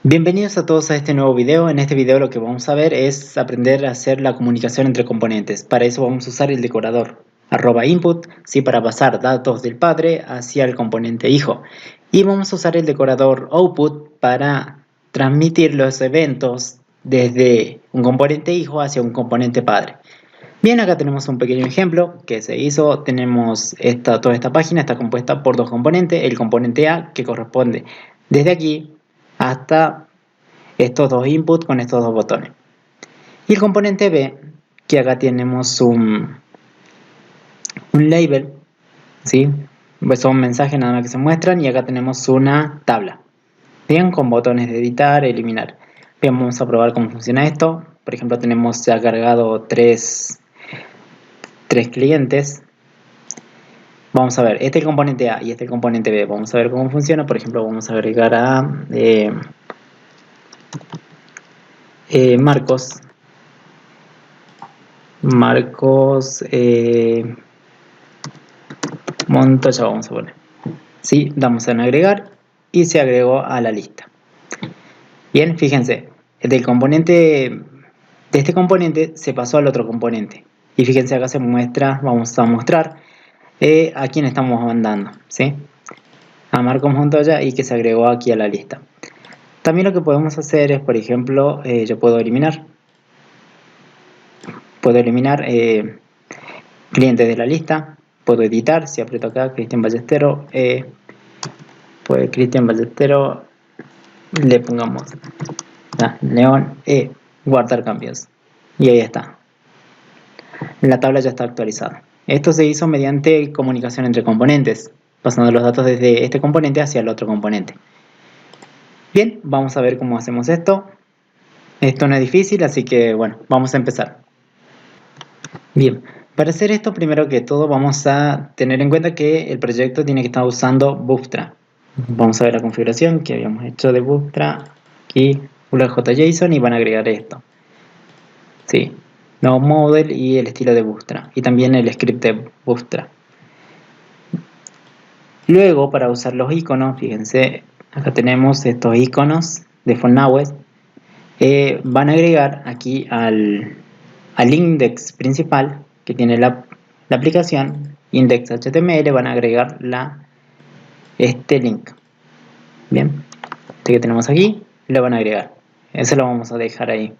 Bienvenidos a todos a este nuevo video. En este video lo que vamos a ver es aprender a hacer la comunicación entre componentes. Para eso vamos a usar el decorador @input, ¿sí? Para pasar datos del padre hacia el componente hijo. Y vamos a usar el decorador output para transmitir los eventos desde un componente hijo hacia un componente padre. Bien, acá tenemos un pequeño ejemplo que se hizo. Tenemos toda esta página está compuesta por dos componentes. El componente A, que corresponde desde aquí hasta estos dos inputs con estos dos botones. Y el componente B, que acá tenemos un label, ¿sí? Pues son mensajes nada más que se muestran, y acá tenemos una tabla, bien, con botones de editar, eliminar. Bien, vamos a probar cómo funciona esto. Por ejemplo, tenemos ya cargado tres clientes. Vamos a ver, este es el componente A y este es el componente B. Vamos a ver cómo funciona. Por ejemplo, vamos a agregar a Marcos Montoya, vamos a poner. Sí, damos en agregar y se agregó a la lista. Bien, fíjense, de este componente se pasó al otro componente. Y fíjense, acá se muestra, vamos a mostrar a quién estamos mandando, ¿sí? A Marcos Montoya, y que se agregó aquí a la lista. También lo que podemos hacer es, por ejemplo, yo puedo eliminar clientes de la lista. Puedo editar, si aprieto acá, Cristian Ballestero, pues Cristian Ballestero, le pongamos León, guardar cambios, y ahí está. La tabla ya está actualizada. Esto se hizo mediante comunicación entre componentes, pasando los datos desde este componente hacia el otro componente. Bien, vamos a ver cómo hacemos esto. Esto no es difícil, así que bueno, vamos a empezar. Bien, para hacer esto, primero que todo vamos a tener en cuenta que el proyecto tiene que estar usando Bootstrap. Vamos a ver la configuración que habíamos hecho de Bootstrap. Aquí, JSON, y van a agregar esto. Sí, no model y el estilo de Bootstrap. Y también el script de Bootstrap. Luego, para usar los iconos, fíjense, acá tenemos estos iconos de Phonawes. Van a agregar aquí al index principal que tiene la aplicación, index.html, van a agregar este link. Bien, este que tenemos aquí, lo van a agregar. Eso lo vamos a dejar ahí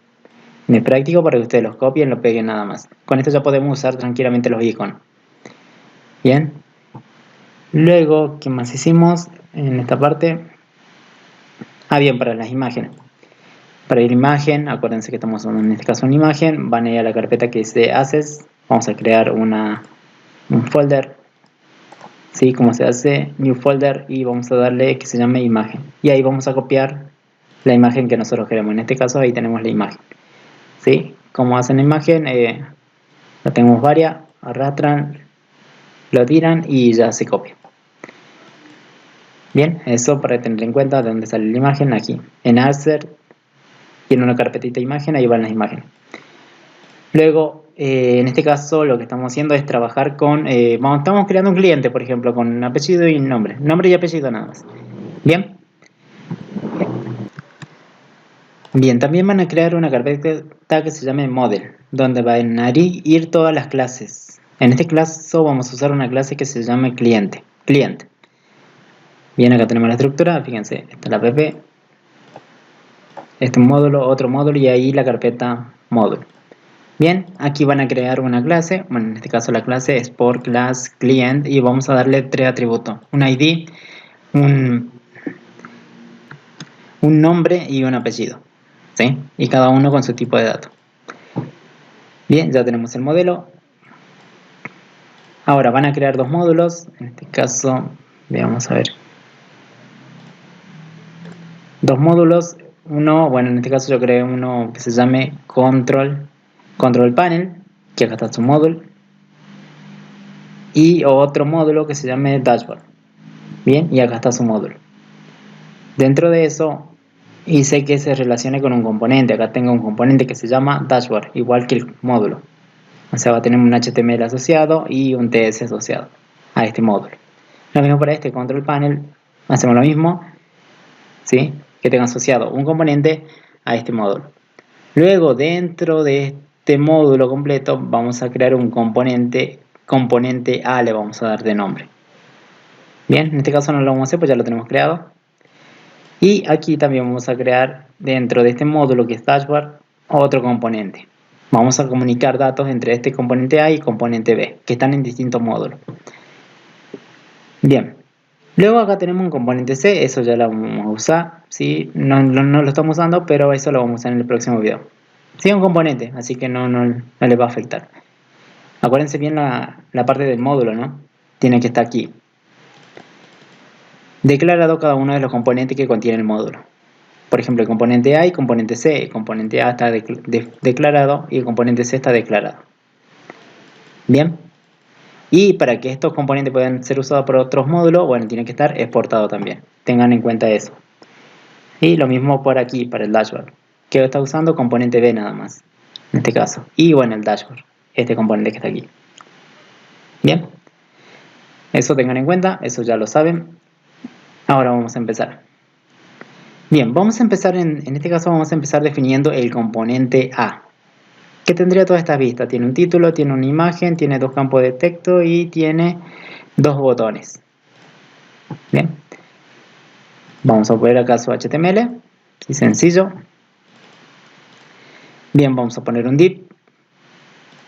en el práctico para que ustedes los copien, lo peguen nada más. Con esto ya podemos usar tranquilamente los iconos. Bien. Luego, ¿qué más hicimos en esta parte? Bien, para las imágenes. Para la imagen, acuérdense que estamos usando en este caso una imagen. Van a ir a la carpeta que dice Assets. Vamos a crear un folder. ¿Sí? Como se hace, New Folder, y vamos a darle que se llame imagen. Y ahí vamos a copiar la imagen que nosotros queremos. En este caso, ahí tenemos la imagen. ¿Sí? Como hacen la imagen, la tenemos varias, arrastran, lo tiran y ya se copia. Bien, eso para tener en cuenta de dónde sale la imagen. Aquí en Assets tiene una carpetita de imagen, ahí van las imágenes. Luego, en este caso lo que estamos haciendo es trabajar con, estamos creando un cliente, por ejemplo, con apellido y nombre y apellido nada más. Bien. Bien, también van a crear una carpeta que se llame model, donde van a ir todas las clases. En este caso vamos a usar una clase que se llame cliente. Bien, acá tenemos la estructura, fíjense, esta es la app, este módulo, otro módulo, y ahí la carpeta módulo. Bien, aquí van a crear una clase. Bueno, en este caso la clase es por class client, y vamos a darle tres atributos: un ID, un nombre y un apellido, ¿sí? Y cada uno con su tipo de datos. Bien, ya tenemos el modelo. Ahora van a crear dos módulos. En este caso, vamos a ver. Dos módulos. Uno, bueno, en este caso yo creé uno que se llame Control Panel, que acá está su módulo. Y otro módulo que se llame Dashboard. Bien, y acá está su módulo. Dentro de eso hice que se relacione con un componente. Acá tengo un componente que se llama Dashboard, igual que el módulo. O sea, va a tener un HTML asociado y un TS asociado a este módulo. Lo mismo para este Control Panel. Hacemos lo mismo, ¿sí? que tenga asociado un componente a este módulo. Luego, dentro de este módulo completo, vamos a crear un componente A, le vamos a dar de nombre. Bien, en este caso no lo vamos a hacer, pues ya lo tenemos creado. Y aquí también vamos a crear dentro de este módulo que es dashboard otro componente. Vamos a comunicar datos entre este componente A y componente B, que están en distintos módulos. Bien, luego acá tenemos un componente C, eso ya lo vamos a usar, ¿sí? No lo estamos usando, pero eso lo vamos a usar en el próximo video. Sí, un componente, así que no les va a afectar. Acuérdense bien la parte del módulo, ¿no? Tiene que estar aquí. Declarado cada uno de los componentes que contiene el módulo. Por ejemplo, el componente A y componente C. El componente A está declarado y el componente C está declarado. Bien. Y para que estos componentes puedan ser usados por otros módulos, bueno, tiene que estar exportado también. Tengan en cuenta eso. Y lo mismo por aquí, para el dashboard. Que está usando componente B nada más. En este caso. Y bueno, el dashboard. Este componente que está aquí. Bien. Eso tengan en cuenta. Eso ya lo saben. Ahora vamos a empezar. Bien, vamos a empezar en este caso vamos a empezar definiendo el componente A, que tendría todas estas vistas. Tiene un título, tiene una imagen, tiene dos campos de texto y tiene dos botones. Bien, vamos a poner acá su HTML, y sencillo. Bien, vamos a poner un div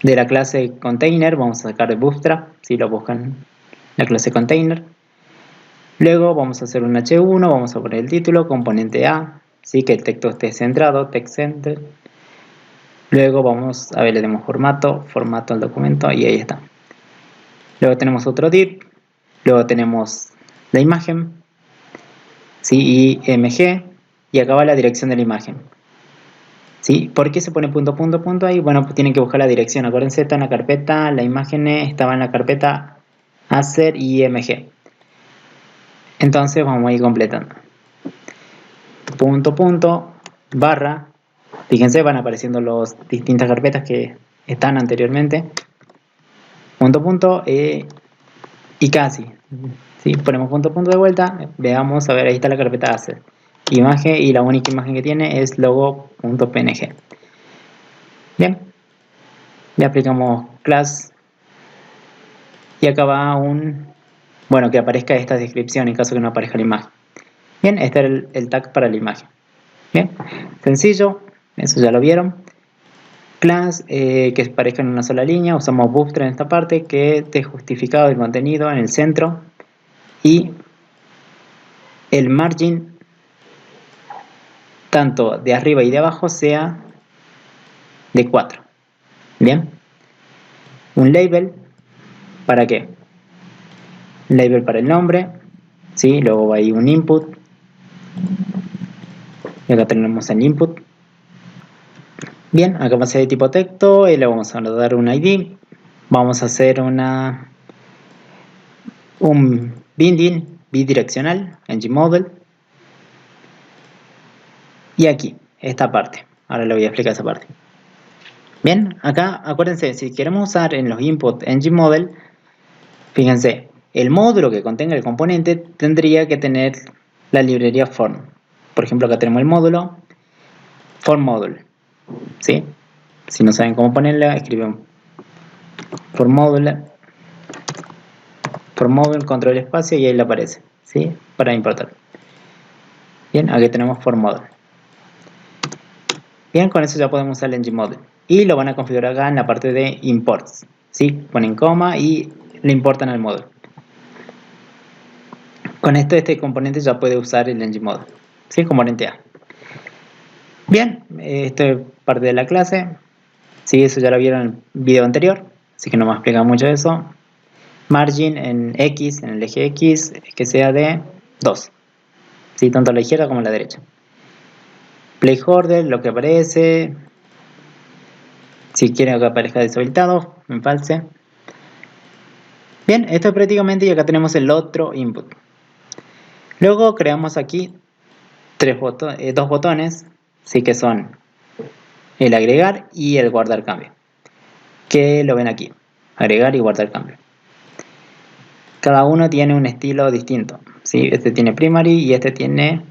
de la clase container, vamos a sacar de Bootstrap, si lo buscan la clase container. Luego vamos a hacer un H1, vamos a poner el título, componente A, ¿sí? Que el texto esté centrado, text center. Luego vamos a ver, le damos formato al documento y ahí está. Luego tenemos otro div, luego tenemos la imagen, ¿sí? IMG, y acá va la dirección de la imagen. ¿Sí? ¿Por qué se pone punto, punto, punto ahí? Bueno, pues tienen que buscar la dirección. Acuérdense, está en la carpeta, la imagen estaba en la carpeta Acer IMG. Entonces vamos a ir completando. Punto, punto, barra. Fíjense, van apareciendo las distintas carpetas que están anteriormente. Punto, punto, y casi. ¿Sí? Ponemos punto, punto de vuelta. Veamos, a ver, ahí está la carpeta Acer. Imagen, y la única imagen que tiene es logo.png. Bien. Le aplicamos class. Y acá va bueno, que aparezca esta descripción en caso que no aparezca la imagen. Bien, este es el tag para la imagen. Bien, sencillo, eso ya lo vieron. Class, que aparezca en una sola línea, usamos Bootstrap en esta parte, que esté justificado el contenido en el centro y el margin, tanto de arriba y de abajo, sea de 4. Bien, un label, ¿para qué? Label para el nombre, ¿sí? Luego va ahí un input. Y acá tenemos el input. Bien, acá va a ser de tipo texto y le vamos a dar un ID. Vamos a hacer un binding bidireccional en Gmodel. Y aquí, esta parte. Ahora le voy a explicar esa parte. Bien, acá acuérdense, si queremos usar en los inputs en Gmodel, fíjense, el módulo que contenga el componente tendría que tener la librería form. Por ejemplo, acá tenemos el módulo form module. ¿Sí? Si no saben cómo ponerla, escriben form module, control espacio y ahí le aparece, ¿sí? Para importar. Bien, aquí tenemos form module. Bien, con eso ya podemos usar el Gmodel. Y lo van a configurar acá en la parte de imports, ¿sí? Ponen coma y le importan al módulo. Con esto este componente ya puede usar el Gmodel, ¿sí? Componente A. Bien, esto es parte de la clase. Sí, eso ya lo vieron en el video anterior, así que no me explica mucho eso. Margin en X, en el eje X, que sea de 2, ¿sí? Tanto a la izquierda como a la derecha. Placeholder, lo que aparece. Si quieren que aparezca deshabilitado, en false. Bien, esto es prácticamente, y acá tenemos el otro input. Luego creamos aquí dos botones, ¿sí? Que son el agregar y el guardar cambio, que lo ven aquí, agregar y guardar cambio. Cada uno tiene un estilo distinto, ¿sí? Este tiene primary y este tiene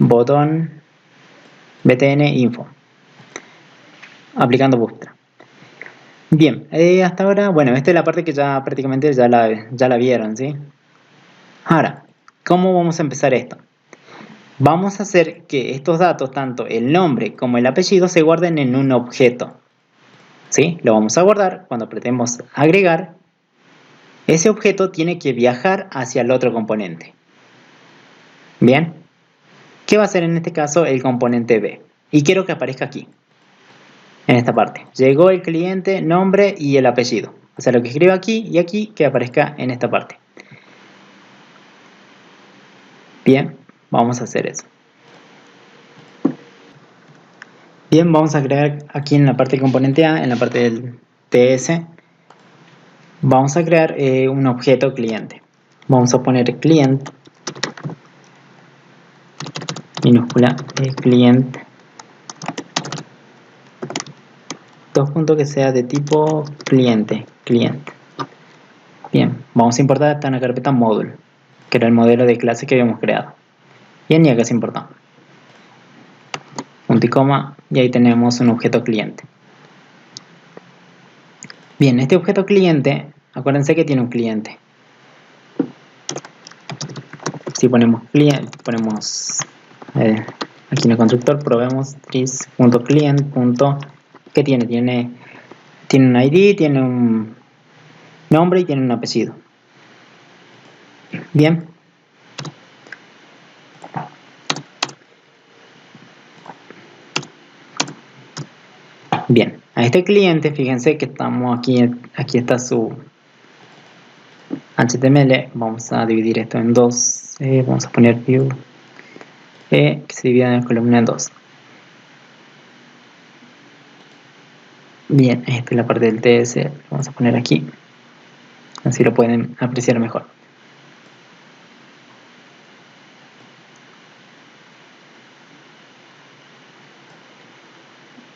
botón btn info, aplicando Bootstrap. Bien, hasta ahora, bueno, esta es la parte que ya prácticamente ya la vieron, ¿sí? Ahora, ¿cómo vamos a empezar esto? Vamos a hacer que estos datos, tanto el nombre como el apellido, se guarden en un objeto, ¿sí? Lo vamos a guardar cuando apretemos agregar. Ese objeto tiene que viajar hacia el otro componente. Bien, ¿qué va a ser en este caso el componente B? Y quiero que aparezca aquí, en esta parte. Llegó el cliente, nombre y el apellido. O sea, lo que escribo aquí y aquí, que aparezca en esta parte. Bien, vamos a hacer eso. Bien, vamos a crear aquí en la parte del componente A, en la parte del TS, vamos a crear un objeto cliente. Vamos a poner client, minúscula, client, dos puntos que sea de tipo cliente. Bien, vamos a importar esta en la carpeta módulo, que era el modelo de clase que habíamos creado. Bien, y acá se importó. Punto y coma, y ahí tenemos un objeto cliente. Bien, este objeto cliente, acuérdense que tiene un cliente. Si ponemos cliente, ponemos aquí en el constructor, probemos tris.client. ¿Qué tiene? Tiene un ID, tiene un nombre y tiene un apellido. Bien. Bien, a este cliente, fíjense que estamos aquí está su HTML. Vamos a dividir esto en dos. Vamos a poner view que se divida en la columna en dos. Bien, esta es la parte del TS. Lo vamos a poner aquí. Así lo pueden apreciar mejor.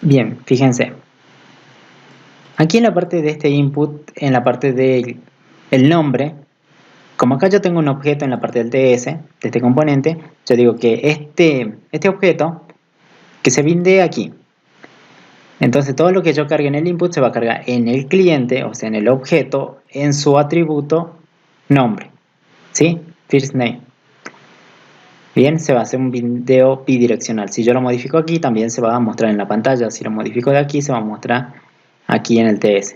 Bien, fíjense. Aquí en la parte de este input, en la parte del nombre, como acá yo tengo un objeto en la parte del TS, de este componente, yo digo que este objeto que se binde aquí. Entonces todo lo que yo cargue en el input se va a cargar en el cliente, o sea en el objeto, en su atributo nombre. ¿Sí? First name. Bien, se va a hacer un bindeo bidireccional. Si yo lo modifico aquí, también se va a mostrar en la pantalla. Si lo modifico de aquí, se va a mostrar aquí en el TS.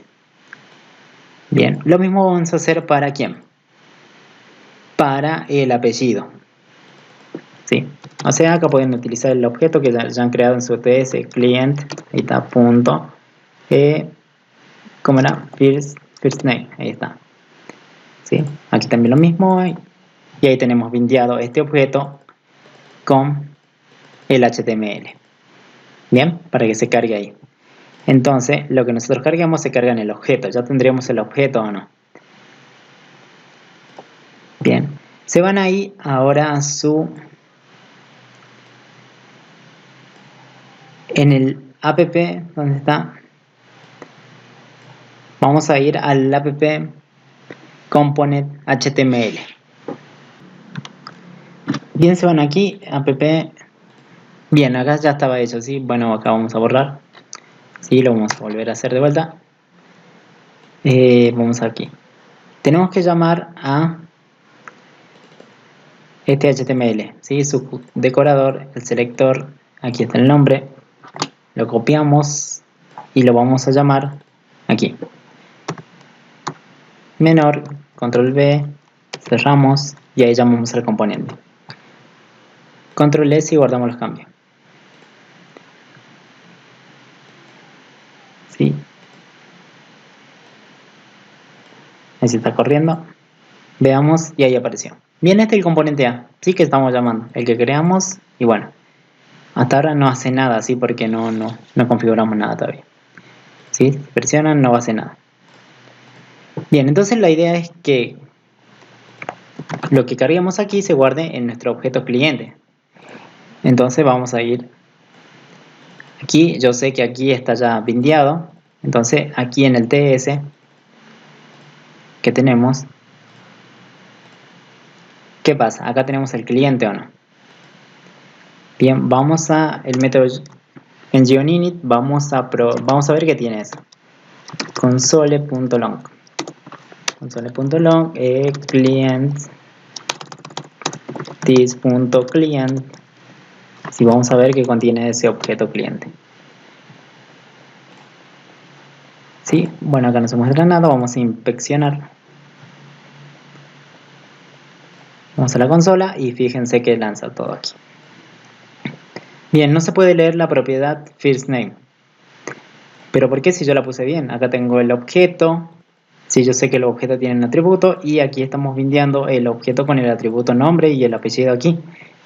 Bien, lo mismo vamos a hacer para ¿quién? Para el apellido. ¿Sí? O sea, acá pueden utilizar el objeto que ya han creado en su TS, client, ahí está, punto, ¿cómo era? First name, ahí está. ¿Sí? Aquí también lo mismo, y ahí tenemos bindeado este objeto con el HTML. Bien, para que se cargue ahí. Entonces, lo que nosotros carguemos se carga en el objeto. ¿Ya tendríamos el objeto o no? Bien, se van ahí ahora a en el app, ¿dónde está? Vamos a ir al app component HTML. Bien, se van aquí, app. Bien, acá ya estaba hecho, ¿sí? Bueno, acá vamos a borrar. Sí, lo vamos a volver a hacer de vuelta. Vamos aquí. Tenemos que llamar a este HTML, ¿sí? Su decorador, el selector, aquí está el nombre. Lo copiamos y lo vamos a llamar aquí. Menor, control V, cerramos y ahí llamamos al componente. Control S y guardamos los cambios. ¿Sí? Ahí se está corriendo. Veamos y ahí apareció. Bien, este es el componente A, sí que estamos llamando, el que creamos y bueno. Hasta ahora no hace nada, ¿sí? Porque no configuramos nada todavía. ¿Sí? Si presionan no va a hacer nada. Bien, entonces la idea es que lo que carguemos aquí se guarde en nuestro objeto cliente. Entonces vamos a ir aquí, yo sé que aquí está ya bindeado, entonces aquí en el TS que tenemos, ¿qué pasa? Acá tenemos el cliente o no. Bien, vamos a el método en GeoInit, vamos a ver qué tiene eso. Console.long client this.client. Si vamos a ver qué contiene ese objeto cliente. ¿Sí? Bueno, acá no se muestra nada, vamos a inspeccionar. Vamos a la consola y fíjense que lanza todo aquí. Bien, no se puede leer la propiedad firstName. ¿Pero por qué si yo la puse bien? Acá tengo el objeto. Si yo sé que el objeto tiene un atributo y aquí estamos bindeando el objeto con el atributo nombre y el apellido aquí.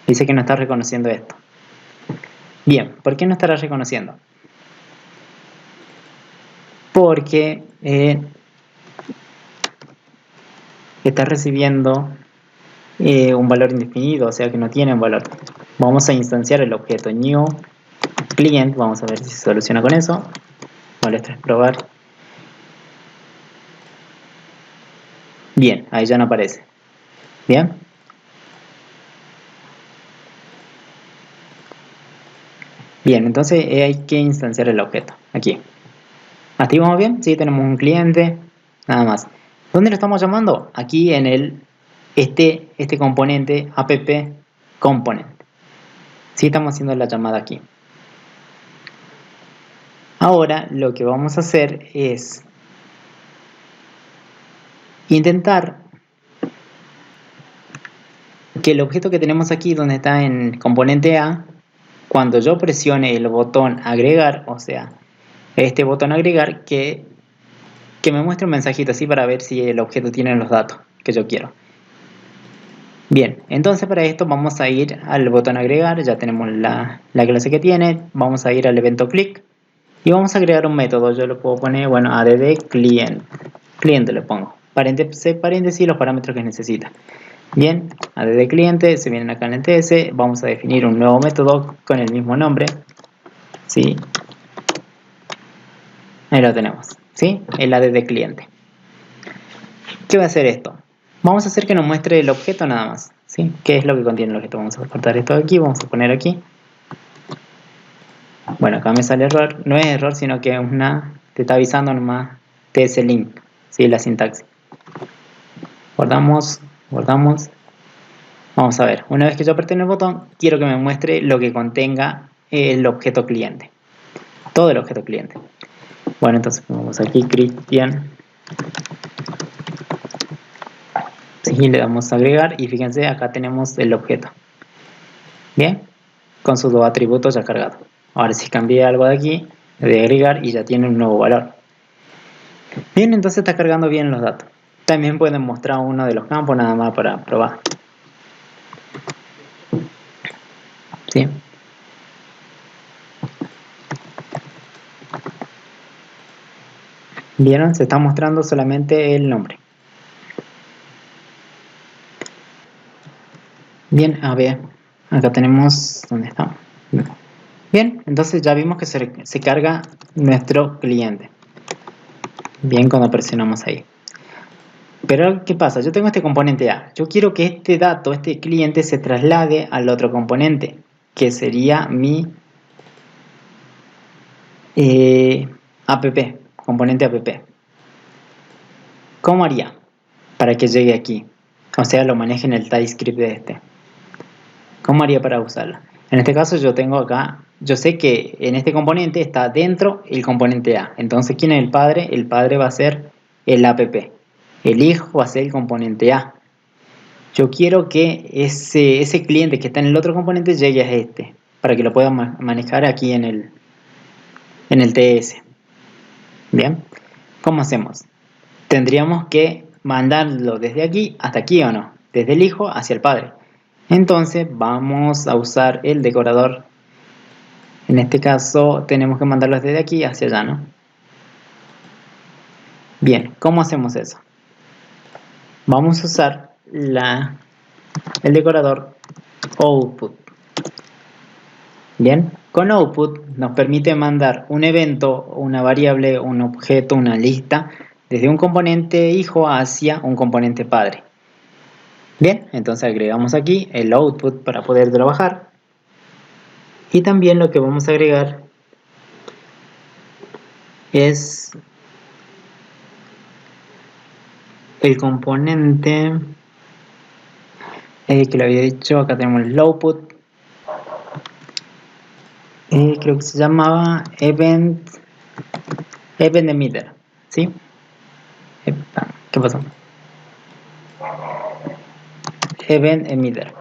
Dice que no está reconociendo esto. Bien, ¿por qué no estará reconociendo? Porque está recibiendo un valor indefinido, o sea que no tiene un valor. Vamos a instanciar el objeto new client, vamos a ver si se soluciona con eso. Molesta probar. Bien, ahí ya no aparece. Bien. Bien, entonces hay que instanciar el objeto, aquí. ¿Hasta ahí vamos bien? Sí, tenemos un cliente, nada más. ¿Dónde lo estamos llamando? Aquí en este componente app component. Sí, estamos haciendo la llamada aquí. Ahora lo que vamos a hacer es intentar que el objeto que tenemos aquí, donde está en componente A, cuando yo presione el botón agregar, o sea, este botón agregar, que me muestre un mensajito así para ver si el objeto tiene los datos que yo quiero. Bien, entonces para esto vamos a ir al botón agregar, ya tenemos la clase que tiene, vamos a ir al evento click y vamos a agregar un método. Yo lo puedo poner, bueno, add cliente le pongo, paréntesis los parámetros que necesita. Bien, add cliente, se vienen acá en el TS, vamos a definir un nuevo método con el mismo nombre, ¿sí? Ahí lo tenemos, ¿sí? El add cliente. ¿Qué va a hacer esto? Vamos a hacer que nos muestre el objeto nada más, ¿sí? ¿Qué es lo que contiene el objeto? Vamos a cortar esto de aquí, vamos a poner aquí. Bueno, acá me sale error, no es error, sino que te está avisando nomás TS-link, ¿sí? La sintaxis. Guardamos. Vamos a ver, una vez que yo apretee el botón, quiero que me muestre lo que contenga el objeto cliente. Todo el objeto cliente. Bueno, entonces vamos aquí, Cristian. Sí, le damos a agregar y fíjense, acá tenemos el objeto. Bien, con sus dos atributos ya cargados. Ahora si cambié algo de aquí, le doy a agregar y ya tiene un nuevo valor. Bien, entonces está cargando bien los datos. También pueden mostrar uno de los campos nada más para probar. ¿Sí? ¿Vieron? Se está mostrando solamente el nombre. Bien, a ver, acá tenemos, ¿dónde está? Bien, entonces ya vimos que se carga nuestro cliente. Bien, cuando presionamos ahí. Pero, ¿qué pasa? Yo tengo este componente A. Yo quiero que este dato, este cliente, se traslade al otro componente, que sería mi app, componente app. ¿Cómo haría para que llegue aquí? O sea, lo maneje en el TypeScript de este. ¿Cómo haría para usarla? En este caso yo tengo acá, yo sé que en este componente está dentro el componente A. Entonces, ¿quién es el padre? El padre va a ser el app. El hijo va a ser el componente A. Yo quiero que ese cliente que está en el otro componente llegue a este, para que lo pueda manejar aquí en el TS. Bien, ¿cómo hacemos? Tendríamos que mandarlo desde aquí hasta aquí, ¿o no? Desde el hijo hacia el padre. Entonces vamos a usar el decorador. En este caso tenemos que mandarlo desde aquí hacia allá, ¿no? Bien, ¿cómo hacemos eso? Vamos a usar el decorador output. Bien, con output nos permite mandar un evento, una variable, un objeto, una lista, desde un componente hijo hacia un componente padre. Bien, entonces agregamos aquí el output para poder trabajar. Y también lo que vamos a agregar es el componente que lo había dicho. Acá tenemos el output, creo que se llamaba event emitter, ¿sí? ¿Qué pasó? Event emitter.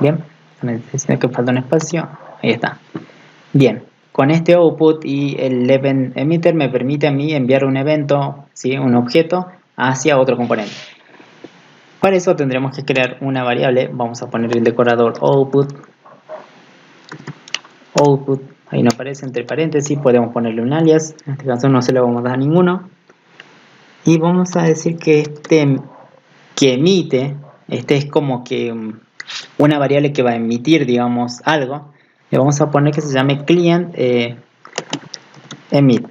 Bien, me dice que falta un espacio, ahí está. Bien, con este output y el event emitter me permite a mí enviar un evento, ¿sí? Un objeto hacia otro componente. Para eso tendremos que crear una variable. Vamos a poner el decorador output, ahí no aparece entre paréntesis, podemos ponerle un alias, en este caso no se lo vamos a dar a ninguno. Y vamos a decir que que emite, este es como que una variable que va a emitir, digamos, algo. Le vamos a poner que se llame client emit.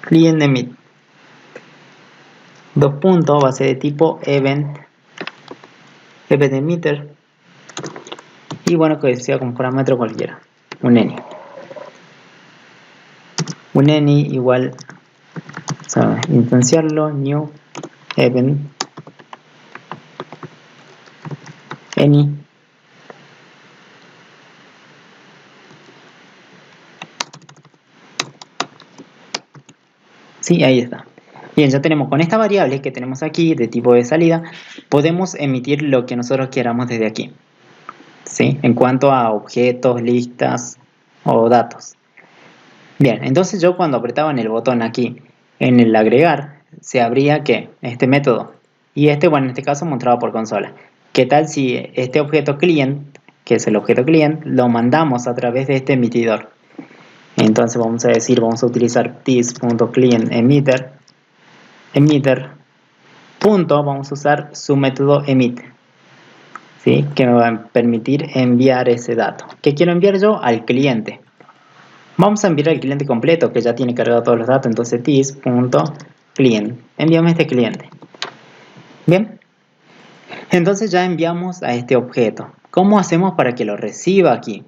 Client emit. Dos puntos, va a ser de tipo event emitter. Y bueno, que sea con parámetro cualquiera, un any. Un any igual, o sea, instanciarlo, new event any. Sí, ahí está. Bien, ya tenemos con esta variable que tenemos aquí de tipo de salida, podemos emitir lo que nosotros queramos desde aquí, ¿sí? En cuanto a objetos, listas o datos. Bien, entonces yo cuando apretaba en el botón aquí, en el agregar, se abría ¿qué? Este método. Y este, bueno, en este caso mostrado por consola. ¿Qué tal si este objeto client, que es el objeto client, lo mandamos a través de este emitidor? Entonces vamos a decir, vamos a utilizar this.clientEmitter, vamos a usar su método emit, ¿sí? Que me va a permitir enviar ese dato. ¿Qué quiero enviar yo? Al cliente. Vamos a enviar al cliente completo que ya tiene cargado todos los datos, entonces this.client, envíame este cliente. Bien, entonces ya enviamos a este objeto. ¿Cómo hacemos para que lo reciba aquí?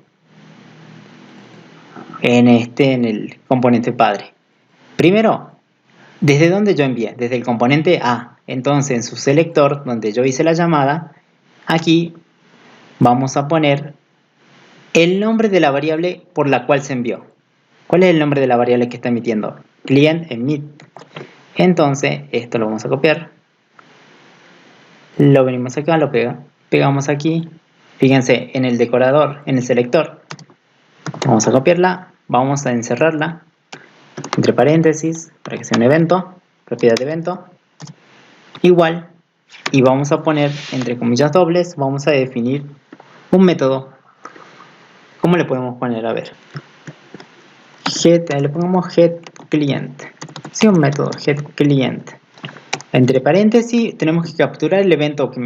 En el componente padre. Primero, ¿desde dónde yo envié? Desde el componente A. Entonces en su selector, donde yo hice la llamada, aquí vamos a poner el nombre de la variable por la cual se envió. ¿Cuál es el nombre de la variable que está emitiendo? Client emit. Entonces, esto lo vamos a copiar. Lo venimos acá, lo pegamos aquí. Fíjense, en el decorador, en el selector. Vamos a copiarla, vamos a encerrarla entre paréntesis para que sea un evento, propiedad de evento. Igual, y vamos a poner entre comillas dobles, vamos a definir un método. ¿Cómo le podemos poner? A ver. Le ponemos getClient. Sí, un método getClient. Entre paréntesis tenemos que capturar el evento que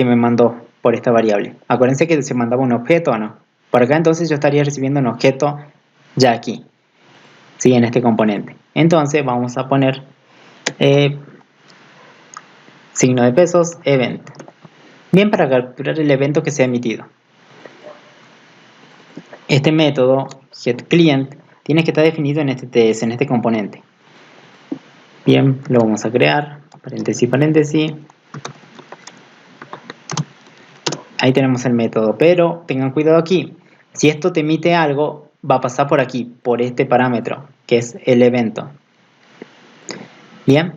me mandó por esta variable. Acuérdense que se mandaba un objeto o no. Por acá entonces yo estaría recibiendo un objeto ya aquí. Sí, en este componente. Entonces vamos a poner signo de pesos, event. Bien, para capturar el evento que se ha emitido. Este método getClient tiene que estar definido en este TS, en este componente. Bien, lo vamos a crear, paréntesis, paréntesis. Ahí tenemos el método, pero tengan cuidado aquí. Si esto te emite algo, va a pasar por aquí, por este parámetro, que es el evento. Bien,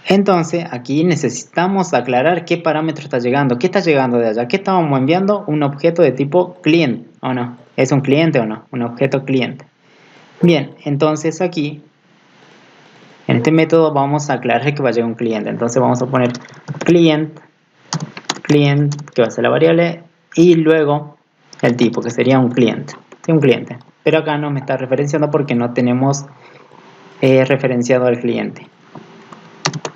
entonces aquí necesitamos aclarar qué parámetro está llegando. ¿Qué está llegando de allá? ¿Qué estábamos enviando? Un objeto de tipo client, ¿o no? ¿Es un cliente o no? Un objeto cliente. Bien, entonces aquí, en este método vamos a aclarar que va a llegar un cliente. Entonces vamos a poner client, que va a ser la variable, y luego el tipo, que sería un cliente. Sí, un cliente. Pero acá no me está referenciando porque no tenemos referenciado al cliente.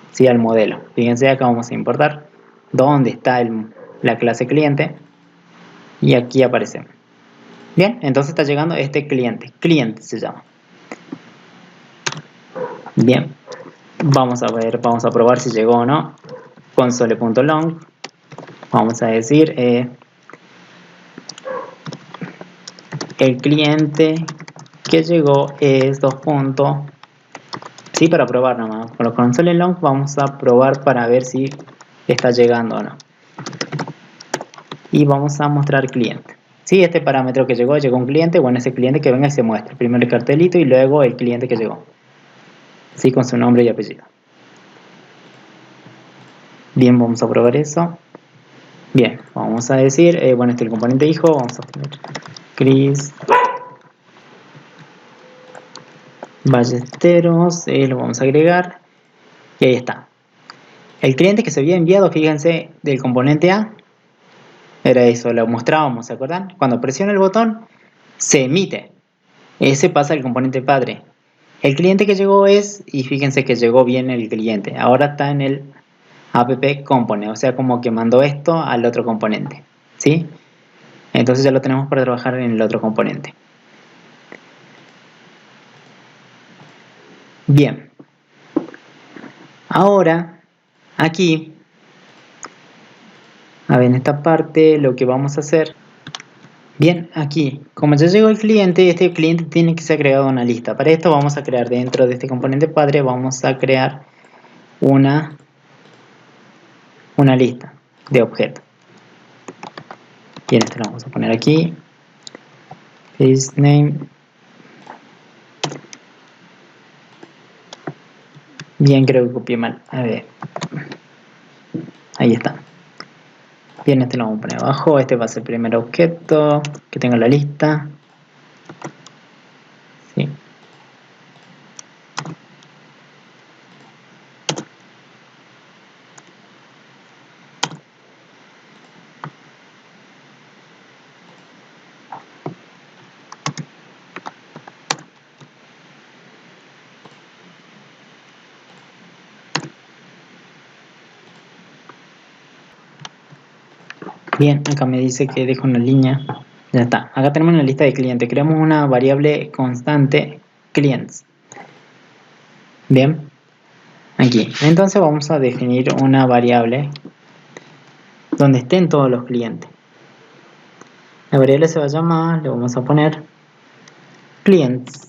Sí, al modelo. Fíjense, acá vamos a importar dónde está la clase cliente. Y aquí aparece. Bien, entonces está llegando este cliente. Cliente se llama. Bien, vamos a ver, vamos a probar si llegó o no. Console.long. Vamos a decir el cliente que llegó es dos puntos. Sí, para probar nomás. Con los console long vamos a probar para ver si está llegando o no. Y vamos a mostrar cliente. Sí, este parámetro que llegó un cliente. Bueno, ese cliente que venga y se muestra. Primero el cartelito y luego el cliente que llegó. Sí, con su nombre y apellido. Bien, vamos a probar eso. Bien, vamos a decir, bueno, este es el componente hijo. Vamos a poner Chris Ballesteros. Lo vamos a agregar. Y ahí está. El cliente que se había enviado, fíjense, del componente A, era eso, lo mostrábamos, ¿se acuerdan? Cuando presiono el botón, se emite. Ese pasa al componente padre. El cliente que llegó es, y fíjense que llegó bien el cliente. Ahora está en el app component, o sea, como que mandó esto al otro componente. ¿Sí? Entonces ya lo tenemos para trabajar en el otro componente. Bien. Ahora, aquí, a ver, en esta parte lo que vamos a hacer. Bien, aquí, como ya llegó el cliente, este cliente tiene que ser agregado a una lista. Para esto vamos a crear dentro de este componente padre, vamos a crear una lista de objetos. Bien, esto lo vamos a poner aquí. First name. Bien, creo que copié mal. A ver. Ahí está. Bien, este lo vamos a poner abajo. Este va a ser el primer objeto que tengo en la lista. Sí. Bien, acá me dice que dejo una línea. Ya está. Acá tenemos una lista de clientes. Creamos una variable constante clients. Bien. Aquí. Entonces vamos a definir una variable donde estén todos los clientes. La variable se va a llamar, le vamos a poner clients,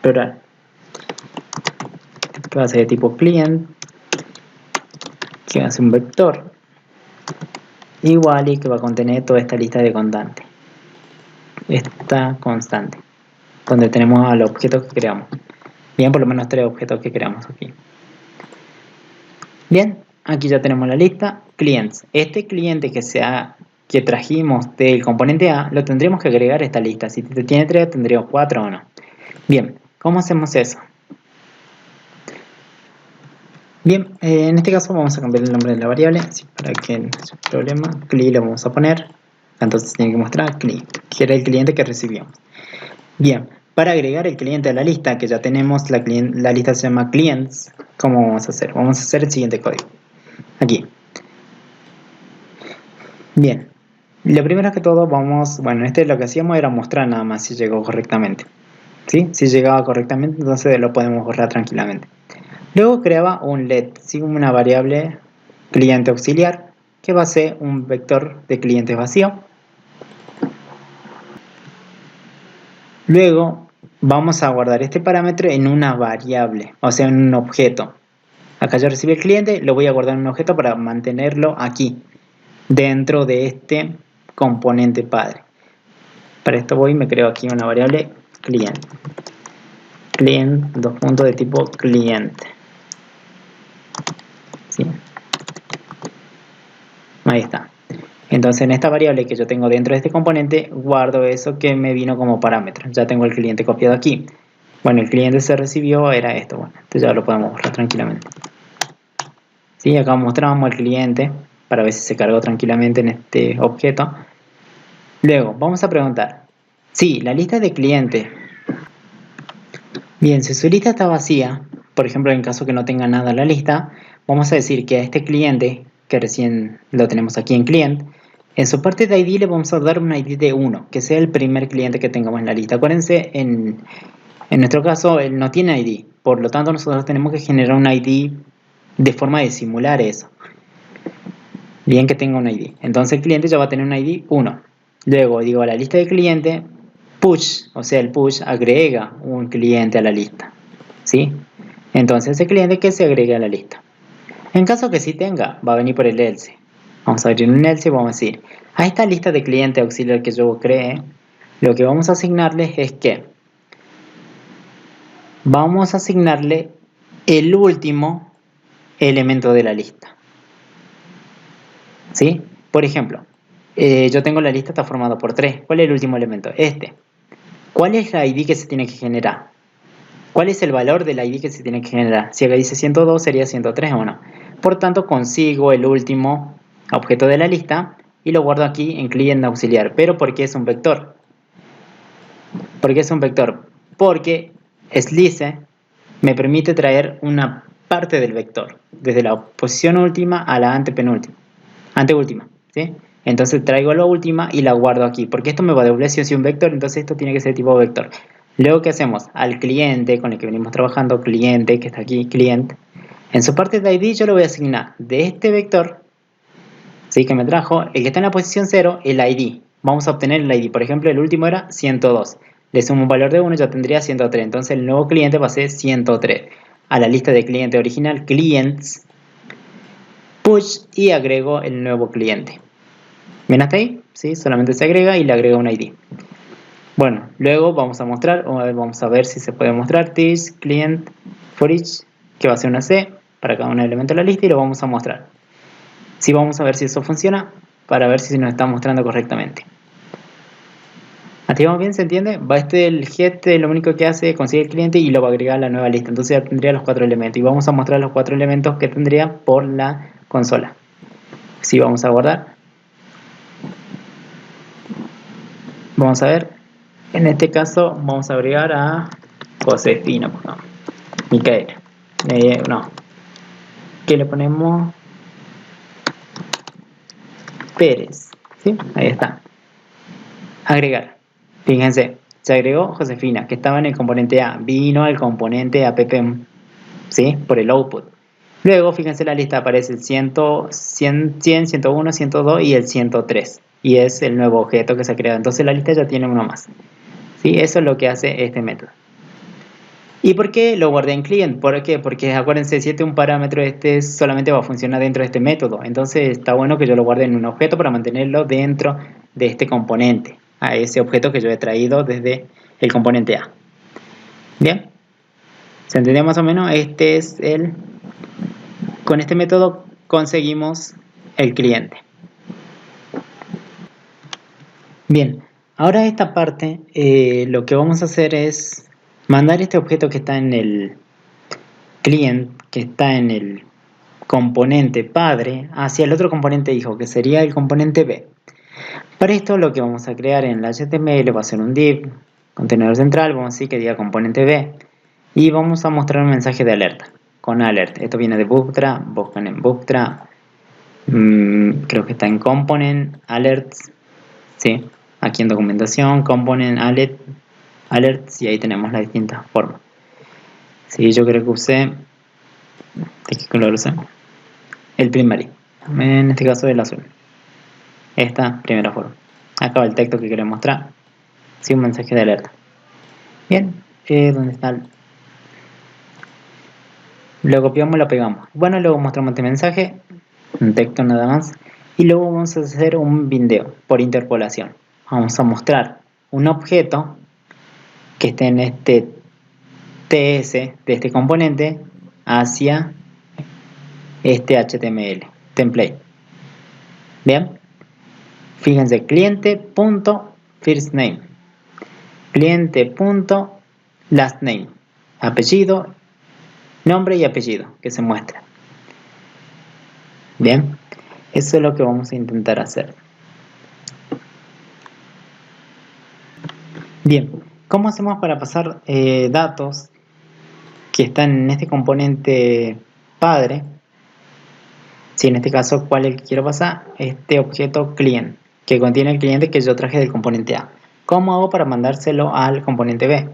plural. Que va a ser de tipo client, que va a ser un vector. Igual y que va a contener toda esta lista de constantes. Esta constante, donde tenemos a los objetos que creamos. Bien, por lo menos 3 objetos que creamos aquí. Bien, aquí ya tenemos la lista clients. Este cliente que trajimos del componente A, lo tendríamos que agregar a esta lista. Si tiene 3, tendríamos 4 o no. Bien, ¿cómo hacemos eso? Bien, en este caso vamos a cambiar el nombre de la variable, así para que no haya problema. Cli le vamos a poner, entonces tiene que mostrar Cli, que era el cliente que recibimos. Bien, para agregar el cliente a la lista, que ya tenemos, la lista se llama clients, ¿cómo vamos a hacer? Vamos a hacer el siguiente código. Aquí. Bien, lo primero que todo bueno, lo que hacíamos era mostrar nada más si llegó correctamente. ¿Sí? Si llegaba correctamente, entonces lo podemos borrar tranquilamente. Luego creaba un let, ¿sí? Una variable cliente auxiliar, que va a ser un vector de clientes vacío. Luego vamos a guardar este parámetro en una variable, o sea, en un objeto. Acá ya recibí el cliente, lo voy a guardar en un objeto para mantenerlo aquí, dentro de este componente padre. Para esto voy y me creo aquí una variable client. Client, dos puntos de tipo cliente. ¿Sí? Ahí está. Entonces en esta variable que yo tengo dentro de este componente, guardo eso que me vino como parámetro. Ya tengo el cliente copiado aquí. Bueno, el cliente se recibió, era esto. Bueno, entonces ya lo podemos borrar tranquilamente. ¿Sí? Acá mostramos el cliente para ver si se cargó tranquilamente en este objeto. Luego, vamos a preguntar. Sí, la lista de clientes. Bien, si su lista está vacía, por ejemplo, en caso que no tenga nada en la lista, vamos a decir que a este cliente, que recién lo tenemos aquí en client, en su parte de ID le vamos a dar un ID de 1, que sea el primer cliente que tengamos en la lista. Acuérdense, en nuestro caso, él no tiene ID, por lo tanto nosotros tenemos que generar un ID de forma de simular eso. Bien que tenga un ID. Entonces el cliente ya va a tener un ID 1. Luego digo a la lista de cliente, push, o sea, el push agrega un cliente a la lista, ¿sí? Entonces ese cliente que se agregue a la lista. En caso que sí tenga, va a venir por el else. Vamos a abrir un else y vamos a decir, a esta lista de cliente auxiliar que yo creé, lo que vamos a asignarles es que vamos a asignarle el último elemento de la lista, ¿sí? Por ejemplo, yo tengo la lista, está formada por 3. ¿Cuál es el último elemento? Este. ¿Cuál es la ID que se tiene que generar? ¿Cuál es el valor del ID que se tiene que generar? Si acá dice 102, sería 103 o no. Por tanto, consigo el último objeto de la lista y lo guardo aquí en cliente auxiliar. ¿Pero por qué es un vector? ¿Por qué es un vector? Porque slice me permite traer una parte del vector, desde la posición última a la anteúltima, ¿sí? Entonces traigo la última y la guardo aquí, porque esto me va a devolver sí o sí un vector, entonces esto tiene que ser tipo vector. Luego, ¿qué hacemos? Al cliente con el que venimos trabajando, cliente, que está aquí, cliente, en su parte de ID yo le voy a asignar de este vector, ¿sí? Que me trajo, el que está en la posición 0, el ID. Vamos a obtener el ID, por ejemplo, el último era 102. Le sumo un valor de 1, ya tendría 103. Entonces el nuevo cliente va a ser 103. A la lista de cliente original, clients, push y agrego el nuevo cliente. ¿Ven hasta ahí? ¿Sí? Solamente se agrega y le agrega un ID. Bueno, luego vamos a mostrar, vamos a ver si se puede mostrar this client for each, que va a ser una C para cada un elemento de la lista y lo vamos a mostrar. Sí, vamos a ver si eso funciona para ver si nos está mostrando correctamente. ¿Activamos bien? ¿Se entiende? Va el get, lo único que hace es consigue el cliente y lo va a agregar a la nueva lista. Entonces ya tendría los 4 elementos y vamos a mostrar los 4 elementos que tendría por la consola. Sí, vamos a guardar. Vamos a ver. En este caso vamos a agregar a Josefina, por favor. Micaela. No. ¿Qué le ponemos? Pérez. ¿Sí? Ahí está. Agregar. Fíjense, se agregó Josefina, que estaba en el componente A. Vino al componente app, ¿sí? Por el output. Luego, fíjense la lista, aparece el 100, 101, 102 y el 103. Y es el nuevo objeto que se ha creado. Entonces la lista ya tiene uno más. ¿Sí? Eso es lo que hace este método. ¿Y por qué lo guardé en client? ¿Por qué? Porque acuérdense, si este es un parámetro, este solamente va a funcionar dentro de este método. Entonces está bueno que yo lo guarde en un objeto para mantenerlo dentro de este componente, a ese objeto que yo he traído desde el componente A. ¿Bien? ¿Se entendió más o menos? Con este método conseguimos el cliente. Bien, ahora esta parte lo que vamos a hacer es mandar este objeto que está en el client, que está en el componente padre, hacia el otro componente hijo, que sería el componente B. Para esto lo que vamos a crear en el HTML va a ser un div, contenedor central, vamos a decir que diga componente B, y vamos a mostrar un mensaje de alerta, con alert. Esto viene de Bootstrap, buscan en Bootstrap, creo que está en component alerts, sí, aquí en documentación, component alerts, y ahí tenemos las distintas formas. Sí, yo creo que usé, ¿de qué color usé? El primario, en este caso el azul. Esta primera forma. Acá va el texto que queremos mostrar. Sí, un mensaje de alerta. Bien, ¿dónde está? Lo copiamos y lo pegamos. Bueno, luego mostramos este mensaje, un texto nada más. Y luego vamos a hacer un video por interpolación. Vamos a mostrar un objeto que esté en este TS de este componente hacia este HTML, template. Bien, fíjense, cliente.firstName, cliente.lastName, apellido, nombre y apellido que se muestra. Bien, eso es lo que vamos a intentar hacer. Bien, ¿cómo hacemos para pasar datos que están en este componente padre? Si en este caso, ¿cuál es el que quiero pasar? Este objeto client, que contiene el cliente que yo traje del componente A. ¿Cómo hago para mandárselo al componente B?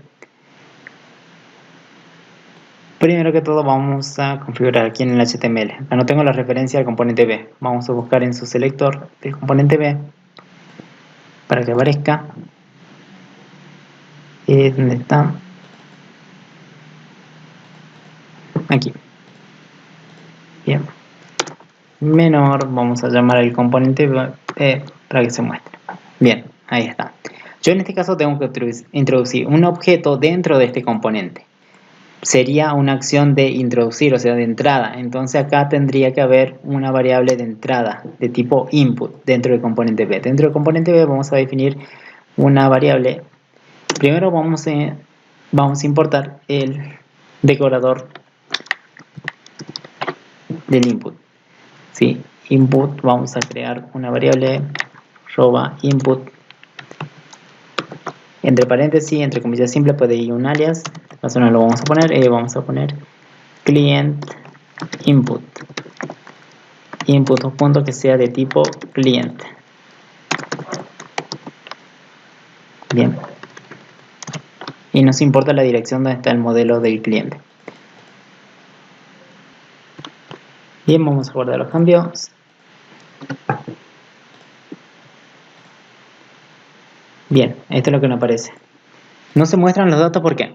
Primero que todo vamos a configurar aquí en el HTML. Acá no tengo la referencia al componente B. Vamos a buscar en su selector del componente B para que aparezca. ¿Dónde está? Aquí. Bien. Menor, vamos a llamar al componente para que se muestre. Bien, ahí está. Yo en este caso tengo que introducir un objeto dentro de este componente. Sería una acción de introducir, o sea, de entrada. Entonces acá tendría que haber una variable de entrada de tipo input dentro del componente B. Dentro del componente B vamos a definir una variable. Primero vamos a importar el decorador del input. ¿Sí? Input, vamos a crear una variable input, entre paréntesis, entre comillas simples, puede ir un alias. Eso no lo vamos a poner client input, input punto que sea de tipo client. Bien, y nos importa la dirección donde está el modelo del cliente. Bien, vamos a guardar los cambios. Bien, esto es lo que nos aparece. No se muestran los datos, ¿por qué?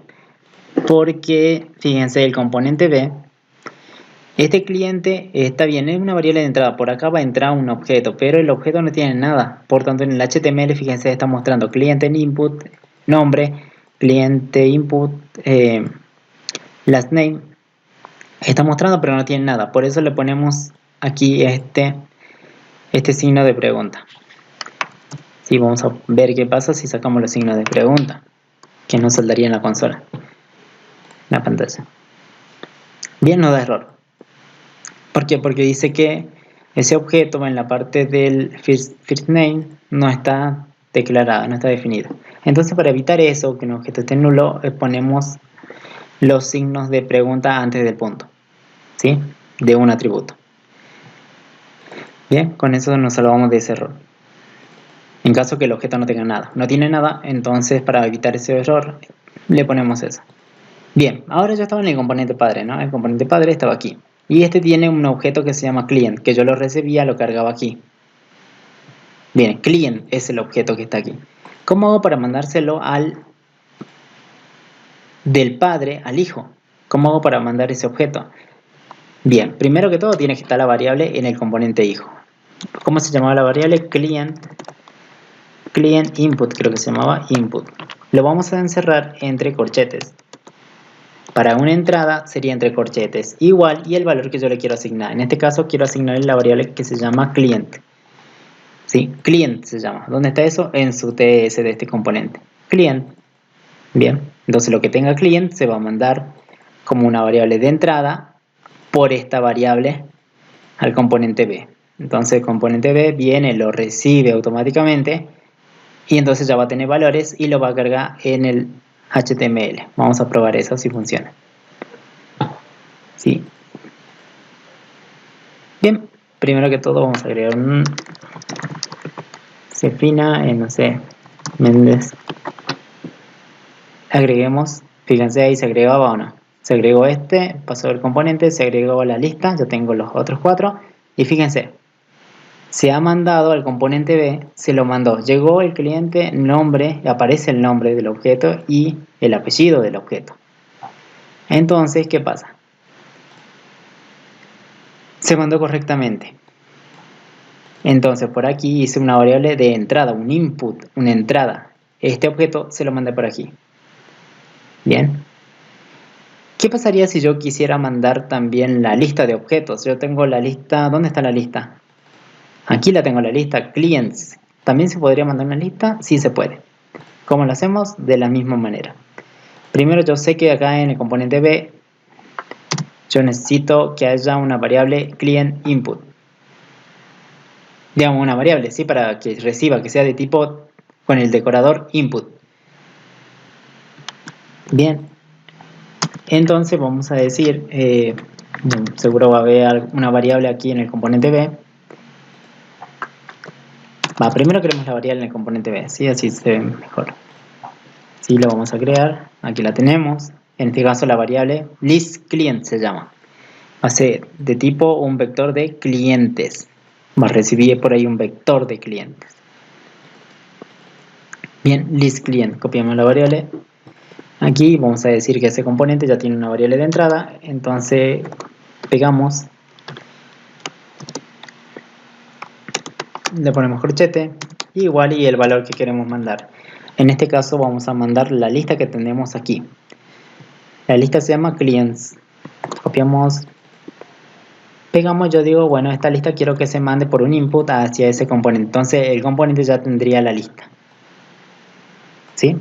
Porque, fíjense, el componente B, este cliente está bien, es una variable de entrada. Por acá va a entrar un objeto, pero el objeto no tiene nada. Por tanto, en el HTML, fíjense, está mostrando cliente en input, nombre, cliente input, last name. Está mostrando, pero no tiene nada. Por eso le ponemos aquí este signo de pregunta. Sí, vamos a ver qué pasa si sacamos los signos de pregunta, que no saltaría en la consola, en la pantalla. Bien, no da error. ¿Por qué? Porque dice que ese objeto en la parte del first name no está declarado, no está definido. Entonces, para evitar eso, que un objeto esté nulo, ponemos los signos de pregunta antes del punto, ¿sí? De un atributo. Bien, con eso nos salvamos de ese error. En caso que el objeto no tenga nada. No tiene nada, entonces para evitar ese error, le ponemos eso. Bien, ahora yo estaba en el componente padre, ¿no? El componente padre estaba aquí. Y este tiene un objeto que se llama client, que yo lo recibía, lo cargaba aquí. Bien, client es el objeto que está aquí. ¿Cómo hago para mandárselo del padre al hijo? ¿Cómo hago para mandar ese objeto? Bien, primero que todo tiene que estar la variable en el componente hijo. ¿Cómo se llamaba la variable? Client input, creo que se llamaba input. Lo vamos a encerrar entre corchetes. Para una entrada sería entre corchetes igual y el valor que yo le quiero asignar. En este caso quiero asignarle la variable que se llama client. Sí, client se llama. ¿Dónde está eso? En su TS de este componente. Client. Bien, entonces lo que tenga client se va a mandar como una variable de entrada por esta variable al componente B. Entonces el componente B viene, lo recibe automáticamente y entonces ya va a tener valores y lo va a cargar en el HTML. Vamos a probar eso si funciona. Sí. Bien, primero que todo vamos a agregar un Cefina, no sé, Méndez. Agreguemos, fíjense ahí se agregaba o no. Se agregó pasó el componente, se agregó la lista, ya tengo los otros 4. Y fíjense, se ha mandado al componente B, se lo mandó. Llegó el cliente, nombre, aparece el nombre del objeto y el apellido del objeto. Entonces, ¿qué pasa? Se mandó correctamente. Entonces, por aquí hice una variable de entrada, un input, una entrada. Este objeto se lo mandé por aquí. Bien. ¿Qué pasaría si yo quisiera mandar también la lista de objetos? Yo tengo la lista, ¿dónde está la lista? Aquí la tengo la lista, clients. ¿También se podría mandar una lista? Sí se puede. ¿Cómo lo hacemos? De la misma manera. Primero yo sé que acá en el componente B yo necesito que haya una variable client input. Digamos una variable, ¿sí? Para que reciba, que sea de tipo con el decorador input. Bien. Entonces vamos a decir, seguro va a haber una variable aquí en el componente B. Primero creamos la variable en el componente B, ¿sí? Así se ve mejor. Sí, lo vamos a crear, aquí la tenemos. En este caso la variable listClient se llama. Va a ser de tipo un vector de clientes. Va a recibir por ahí un vector de clientes. Bien, list client, copiamos la variable. Aquí vamos a decir que ese componente ya tiene una variable de entrada, entonces pegamos, le ponemos corchete, igual y el valor que queremos mandar. En este caso vamos a mandar la lista que tenemos aquí. La lista se llama clients. Copiamos, pegamos, yo digo, bueno, esta lista quiero que se mande por un input hacia ese componente. Entonces el componente ya tendría la lista. ¿Sí?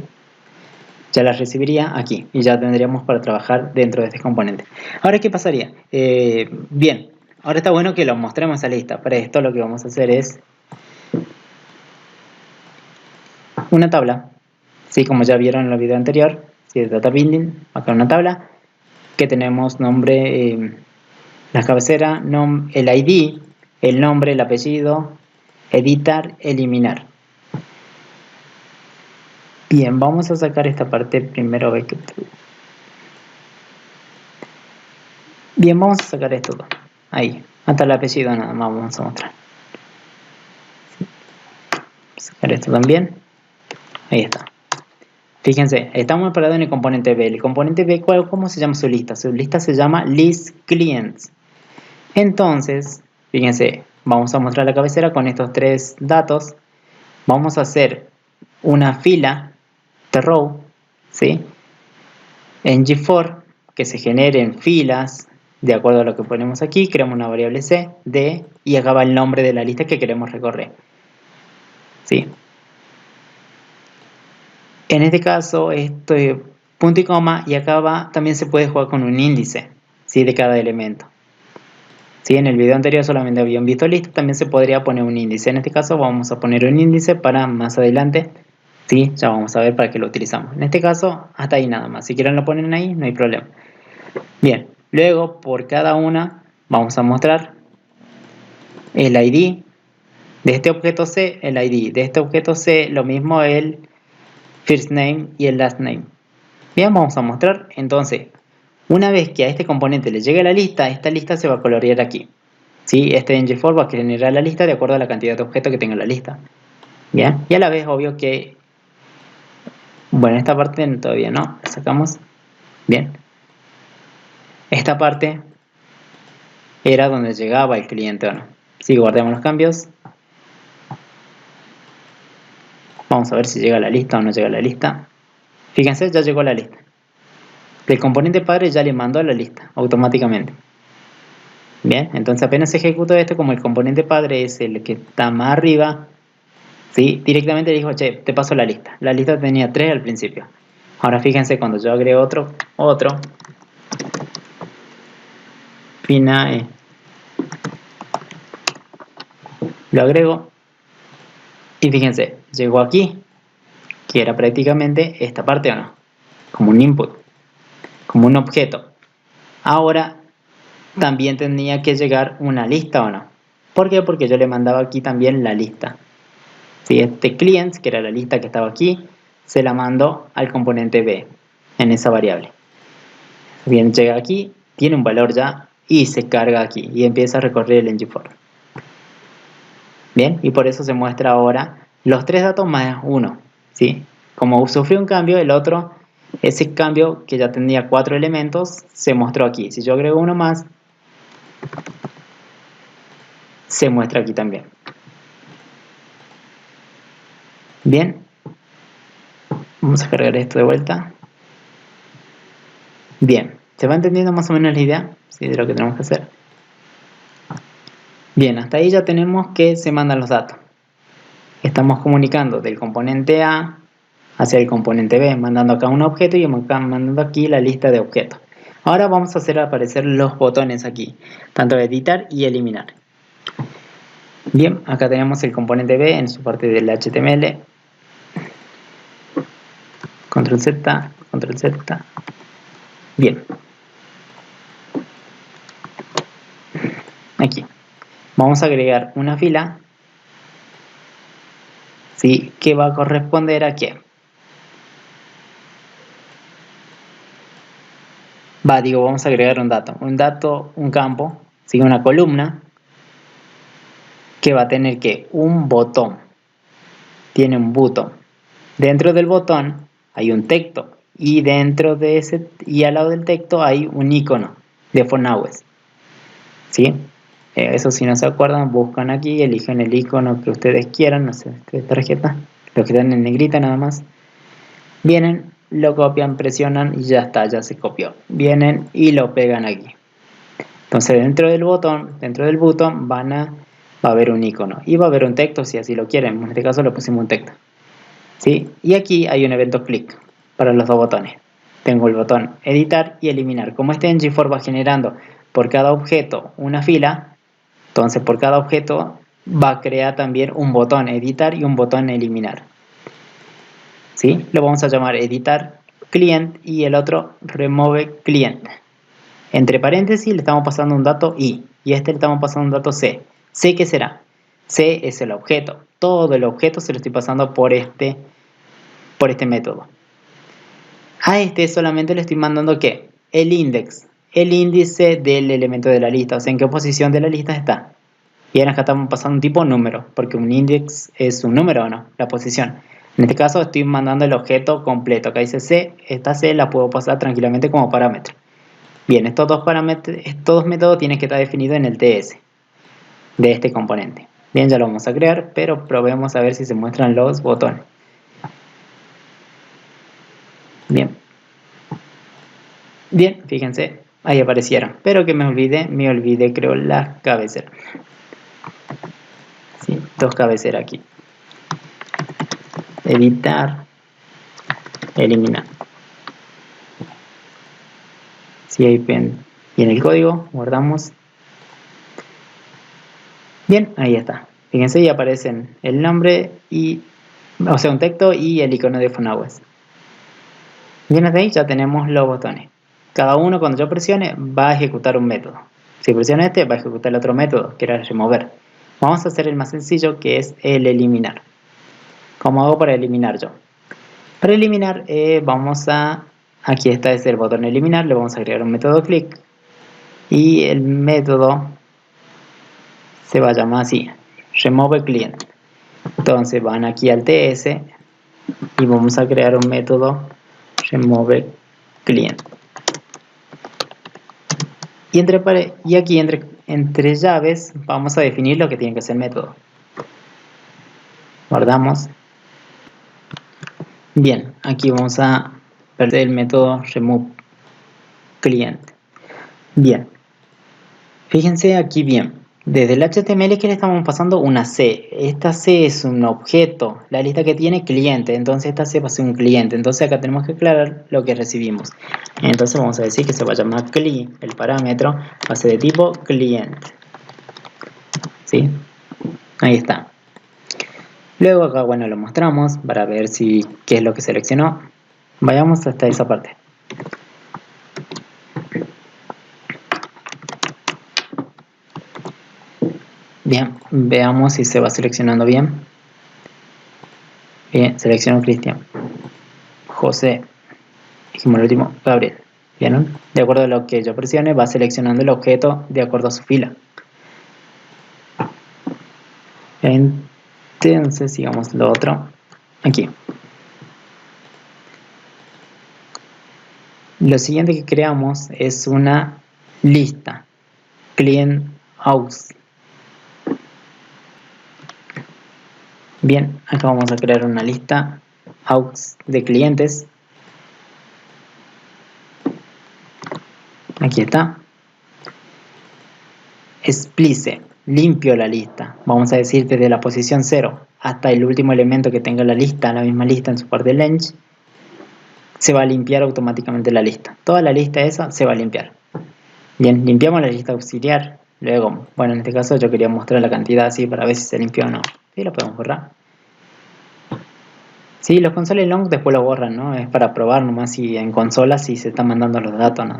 Ya la recibiría aquí y ya tendríamos para trabajar dentro de este componente. Ahora, ¿qué pasaría? Bien, ahora está bueno que lo mostremos esa lista. Para esto lo que vamos a hacer es una tabla, ¿sí? Como ya vieron en el video anterior, ¿sí? De data binding, acá una tabla que tenemos nombre, la cabecera, el ID, el nombre, el apellido, editar, eliminar. Bien, vamos a sacar esta parte primero. Bien, vamos a sacar esto. Ahí, hasta el apellido nada más vamos a mostrar. Sacar esto también. Ahí está. Fíjense, estamos parados en el componente B. El componente B, ¿cómo se llama su lista? Su lista se llama list clients. Entonces, fíjense, vamos a mostrar la cabecera con estos tres datos. Vamos a hacer una fila de row, ¿sí? En G4, que se generen filas de acuerdo a lo que ponemos aquí. Creamos una variable C, D, y acá va el nombre de la lista que queremos recorrer, ¿sí? En este caso, esto es punto y coma, y acá va, también se puede jugar con un índice, ¿sí? De cada elemento. ¿Sí? En el video anterior solamente habían visto lista, también se podría poner un índice. En este caso vamos a poner un índice para más adelante, ¿sí? Ya vamos a ver para qué lo utilizamos. En este caso, hasta ahí nada más. Si quieren lo ponen ahí, no hay problema. Bien, luego por cada una vamos a mostrar el ID de este objeto C, el ID de este objeto C, lo mismo el first name y el last name. Bien, vamos a mostrar entonces, una vez que a este componente le llegue la lista, esta lista se va a colorear aquí. ¿Sí? Este ng4 va a generar la lista de acuerdo a la cantidad de objetos que tenga la lista. Bien, y a la vez obvio que, bueno, esta parte todavía no, la sacamos. Bien, esta parte era donde llegaba el cliente o no. Si guardamos los cambios, vamos a ver si llega a la lista o no llega a la lista. Fíjense, ya llegó a la lista. El componente padre ya le mandó a la lista automáticamente. Bien, entonces apenas ejecuto esto, como el componente padre es el que está más arriba, ¿sí? Directamente le dijo, che, te paso la lista. La lista tenía 3 al principio. Ahora fíjense, cuando yo agrego otro, fina, lo agrego, y fíjense, llegó aquí, que era prácticamente esta parte o no, como un input, como un objeto. Ahora también tenía que llegar una lista o no. ¿Por qué? Porque yo le mandaba aquí también la lista. ¿Sí? Este client, que era la lista que estaba aquí, se la mando al componente B en esa variable. Bien, llega aquí, tiene un valor ya y se carga aquí y empieza a recorrer el ng4. Bien, y por eso se muestra ahora los tres datos más uno, ¿sí? Como sufrió un cambio, el otro, ese cambio que ya tenía 4 elementos, se mostró aquí. Si yo agrego uno más, se muestra aquí también. Bien, vamos a cargar esto de vuelta. Bien, ¿se va entendiendo más o menos la idea? Sí, de lo que tenemos que hacer. Bien, hasta ahí ya tenemos que se mandan los datos. Estamos comunicando del componente A hacia el componente B, mandando acá un objeto y mandando aquí la lista de objetos. Ahora vamos a hacer aparecer los botones aquí, tanto editar y eliminar. Bien, acá tenemos el componente B en su parte del HTML. Control Z, Control Z. Bien. Aquí. Vamos a agregar una fila, ¿sí? Que va a corresponder a qué. Vamos a agregar un campo, ¿sí? Una columna, que va a tener que un botón. Tiene un botón. Dentro del botón hay un texto y dentro de ese y al lado del texto hay un icono de Phonawes, ¿sí? Eso si no se acuerdan, buscan aquí, eligen el icono que ustedes quieran, no sé, de tarjeta, lo que están en negrita nada más. Vienen, lo copian, presionan y ya está, ya se copió. Vienen y lo pegan aquí. Entonces dentro del botón va a haber un icono y va a haber un texto si así lo quieren. En este caso le pusimos un texto, ¿sí? Y aquí hay un evento clic para los dos botones. Tengo el botón editar y eliminar. Como este ngFor va generando por cada objeto una fila, entonces por cada objeto va a crear también un botón editar y un botón eliminar, ¿sí? Lo vamos a llamar editar client y el otro remove client. Entre paréntesis le estamos pasando un dato i y este le estamos pasando un dato c. ¿C qué será? C es el objeto. Todo el objeto se lo estoy pasando por este método. A este solamente le estoy mandando ¿qué? El index, el índice del elemento de la lista, o sea, en qué posición de la lista está. Y acá estamos pasando un tipo número, porque un index es un número o no, la posición. En este caso estoy mandando el objeto completo. Acá dice C, esta C la puedo pasar tranquilamente como parámetro. Bien, estos dos métodos tienen que estar definidos en el TS de este componente. Bien, ya lo vamos a crear, pero probemos a ver si se muestran los botones. Bien. Bien, fíjense, ahí aparecieron. Pero que me olvidé creo las cabeceras. Sí, dos cabeceras aquí. Editar, eliminar. Si ahí ven bien el código, guardamos. Bien, ahí está. Fíjense, ya aparecen el nombre y, o sea, un texto y el icono de Phonawes. Bien, hasta ahí ya tenemos los botones. Cada uno cuando yo presione va a ejecutar un método. Si presiono este va a ejecutar el otro método, que era el remover. Vamos a hacer el más sencillo, que es el eliminar. ¿Cómo hago para eliminar yo? Para eliminar aquí está es el botón eliminar, le vamos a agregar un método click y el método se va a llamar así, remove client. Entonces van aquí al TS y vamos a crear un método remove client. Y aquí entre llaves vamos a definir lo que tiene que hacer el método. Guardamos. Bien, aquí vamos a perder el método remove client. Bien, fíjense aquí bien. Desde el HTML que le estamos pasando una C. Esta C es un objeto, la lista que tiene cliente, entonces esta C va a ser un cliente. Entonces acá tenemos que aclarar lo que recibimos. Entonces vamos a decir que se va a llamar cli, el parámetro va a ser de tipo cliente. ¿Sí? Ahí está. Luego acá, bueno, lo mostramos para ver qué es lo que seleccionó. Vayamos hasta esa parte. Bien, veamos si se va seleccionando bien. Bien, selecciono Cristian. José. Dijimos el último, Gabriel. ¿Vieron? De acuerdo a lo que yo presione, va seleccionando el objeto de acuerdo a su fila. Entonces, sigamos lo otro. Aquí. Lo siguiente que creamos es una lista. Client House. Bien, acá vamos a crear una lista aux de clientes. Aquí está. Splice, limpio la lista. Vamos a decir desde la posición 0 hasta el último elemento que tenga la misma lista en su parte length, se va a limpiar automáticamente la lista. Toda la lista esa se va a limpiar. Bien, limpiamos la lista auxiliar. Luego, bueno, en este caso yo quería mostrar la cantidad así para ver si se limpió o no. Y lo podemos borrar. Sí, los console long después lo borran, ¿no? Es para probar nomás si en consola si se están mandando los datos o no.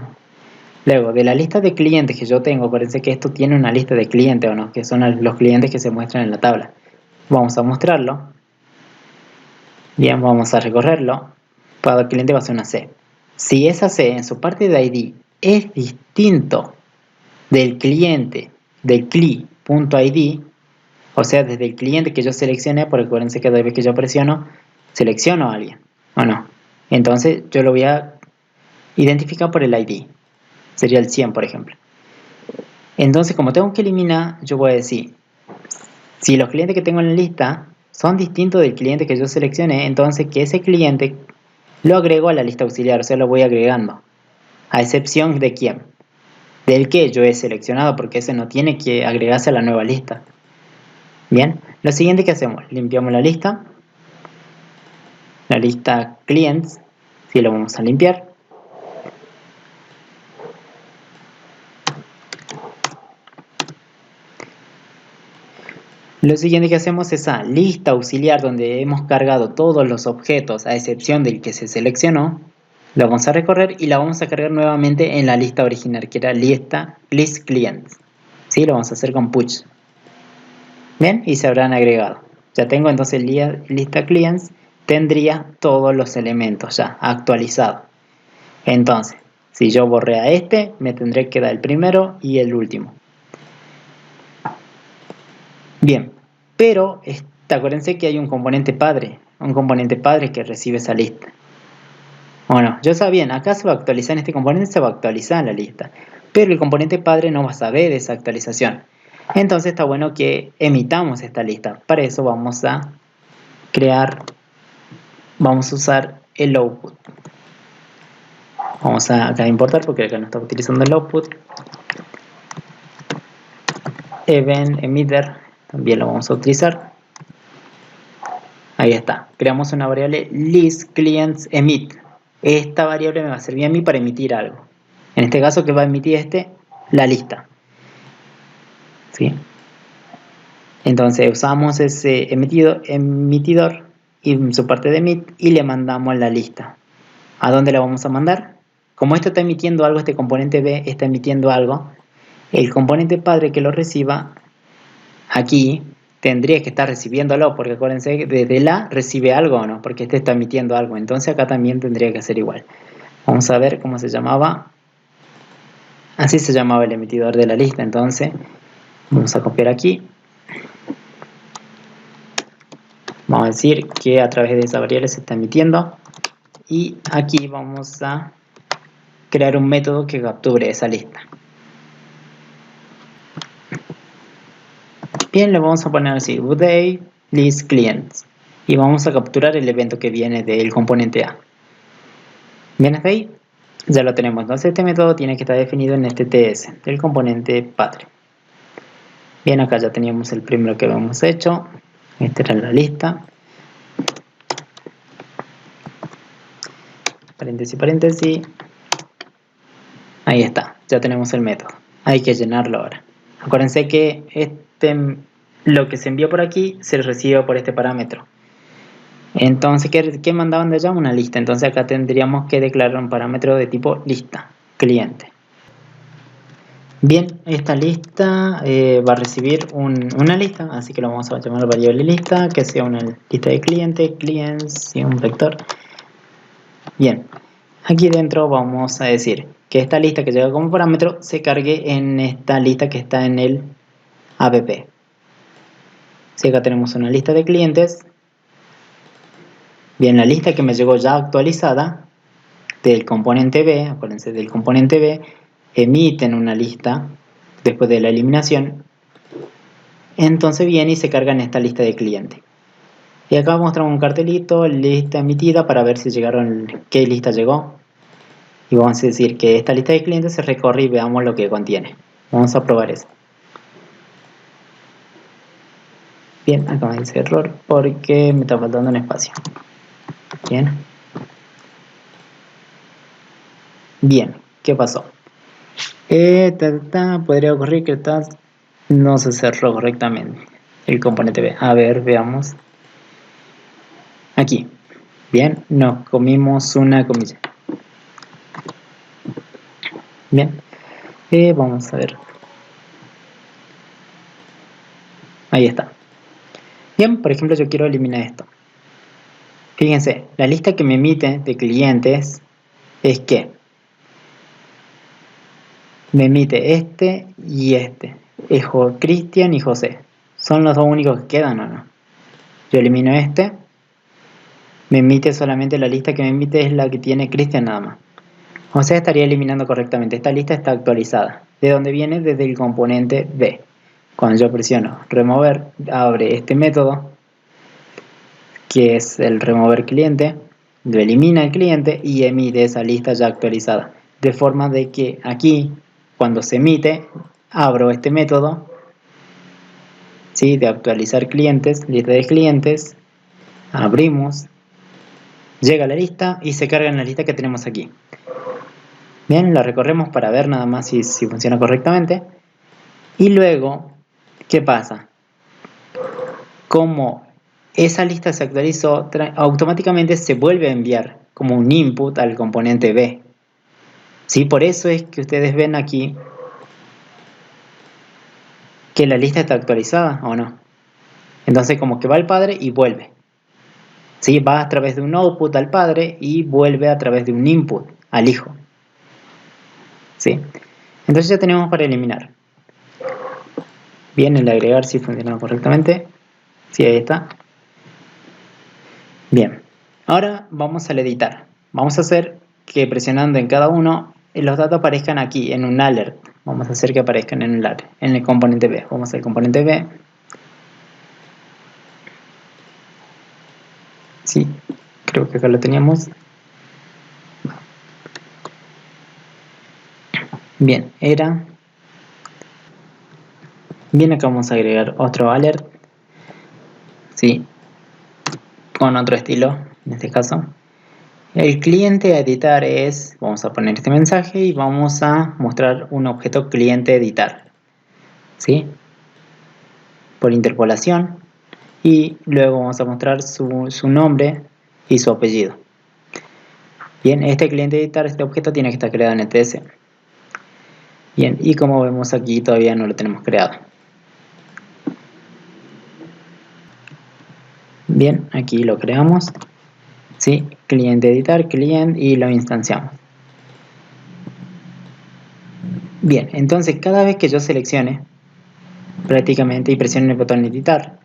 Luego, de la lista de clientes que yo tengo, acuérdense que esto tiene una lista de clientes o no, que son los clientes que se muestran en la tabla. Vamos a mostrarlo. Bien, vamos a recorrerlo. Cada cliente va a ser una C. Si esa C en su parte de ID es distinto del cliente del cli.id, o sea, desde el cliente que yo seleccioné, porque acuérdense que cada vez que yo presiono, selecciono a alguien, ¿o no? Entonces yo lo voy a identificar por el ID. Sería el 100, por ejemplo. Entonces, como tengo que eliminar, yo voy a decir, si los clientes que tengo en la lista son distintos del cliente que yo seleccioné, entonces que ese cliente lo agrego a la lista auxiliar, o sea, lo voy agregando. A excepción de quién, del que yo he seleccionado, porque ese no tiene que agregarse a la nueva lista. Bien, lo siguiente que hacemos, limpiamos la lista clients, si lo vamos a limpiar. Lo siguiente que hacemos es a lista auxiliar donde hemos cargado todos los objetos a excepción del que se seleccionó. La vamos a recorrer y la vamos a cargar nuevamente en la lista original que era list clients. ¿Sí? Lo vamos a hacer con push. Bien, y se habrán agregado. Ya tengo entonces lista clients, tendría todos los elementos ya actualizados. Entonces, si yo borré a este, me tendré que dar el primero y el último. Bien, pero acuérdense que hay un componente padre que recibe esa lista. Bueno, yo sabía, acá se va a actualizar, en este componente se va a actualizar la lista, pero el componente padre no va a saber esa actualización. Entonces está bueno que emitamos esta lista. Para eso vamos a usar el output. Vamos a acá importar porque acá no está utilizando el output. Event emitter también lo vamos a utilizar. Ahí está. Creamos una variable listClientsEmit. Esta variable me va a servir a mí para emitir algo. En este caso, que va a emitir la lista. ¿Sí? Entonces usamos ese emitidor y su parte de emit y le mandamos la lista. ¿A dónde la vamos a mandar? Como esto está emitiendo algo, este componente B está emitiendo algo, el componente padre que lo reciba aquí tendría que estar recibiéndolo, porque acuérdense que desde la recibe algo o no, porque este está emitiendo algo, entonces acá también tendría que ser igual. Vamos a ver cómo se llamaba. Así se llamaba el emitidor de la lista, entonces vamos a copiar aquí. Vamos a decir que a través de esa variable se está emitiendo y aquí vamos a crear un método que capture esa lista. Bien, le vamos a poner así, today list clients y vamos a capturar el evento que viene del componente A. Bien, hasta ahí ya lo tenemos. Entonces este método tiene que estar definido en este TS del componente padre. Bien, acá ya teníamos el primero que habíamos hecho. Esta era la lista. Paréntesis, paréntesis. Ahí está, ya tenemos el método. Hay que llenarlo ahora. Acuérdense que lo que se envió por aquí se recibe por este parámetro. Entonces, ¿qué mandaban de allá? Una lista. Entonces acá tendríamos que declarar un parámetro de tipo lista, cliente. Bien, esta lista va a recibir una lista, así que lo vamos a llamar variable lista, que sea una lista de clients y un vector. Bien, aquí dentro vamos a decir que esta lista que llega como parámetro se cargue en esta lista que está en el app. Si acá tenemos una lista de clientes, bien, la lista que me llegó ya actualizada del componente B, acuérdense del componente B, emiten una lista después de la eliminación, entonces viene y se carga en esta lista de clientes. Y acá mostramos un cartelito, lista emitida, para ver si llegaron, qué lista llegó. Y vamos a decir que esta lista de clientes se recorre y veamos lo que contiene. Vamos a probar eso. Bien, acá me dice error porque me está faltando un espacio. Bien. Bien, ¿qué pasó? Podría ocurrir que no se cerró correctamente el componente B. A ver, veamos. Aquí. Bien, nos comimos una comilla. Bien. Vamos a ver. Ahí está. Bien, por ejemplo, yo quiero eliminar esto. Fíjense, la lista que me emite de clientes es que me emite este y este. Es Cristian y José. ¿Son los dos únicos que quedan o no? Yo elimino este. me emite solamente la lista que me emite es la que tiene Cristian nada más. O sea, estaría eliminando correctamente. Esta lista está actualizada. ¿De dónde viene? Desde el componente B. Cuando yo presiono remover, abre este método, que es el remover cliente, lo elimina el cliente y emite esa lista ya actualizada. De forma de que aquí, cuando se emite, abro este método, ¿sí?, de actualizar clientes, lista de clientes, abrimos, llega la lista y se carga en la lista que tenemos aquí. Bien, la recorremos para ver nada más si funciona correctamente. Y luego, ¿qué pasa? Como esa lista se actualizó, automáticamente se vuelve a enviar como un input al componente B. ¿Sí? Por eso es que ustedes ven aquí que la lista está actualizada o no. Entonces como que va al padre y vuelve. ¿Sí? Va a través de un output al padre y vuelve a través de un input al hijo. ¿Sí? Entonces ya tenemos para eliminar. Bien, el agregar si funciona correctamente. Sí, ahí está. Bien, ahora vamos al editar. Vamos a hacer que presionando en cada uno los datos aparezcan aquí en un alert. Vamos a hacer que aparezcan en el alert, en el componente B. Vamos al componente B. Sí, creo que acá lo teníamos. Bien, era. Bien, acá vamos a agregar otro alert. Sí, con otro estilo, en este caso. El cliente a editar es, vamos a poner este mensaje y vamos a mostrar un objeto cliente editar. ¿Sí? Por interpolación. Y luego vamos a mostrar su nombre y su apellido. Bien, este cliente editar, este objeto tiene que estar creado en ETS. Bien, y como vemos aquí todavía no lo tenemos creado. Bien, aquí lo creamos. ¿Sí? Cliente editar, client y lo instanciamos. Bien, entonces cada vez que yo seleccione prácticamente y presione el botón editar,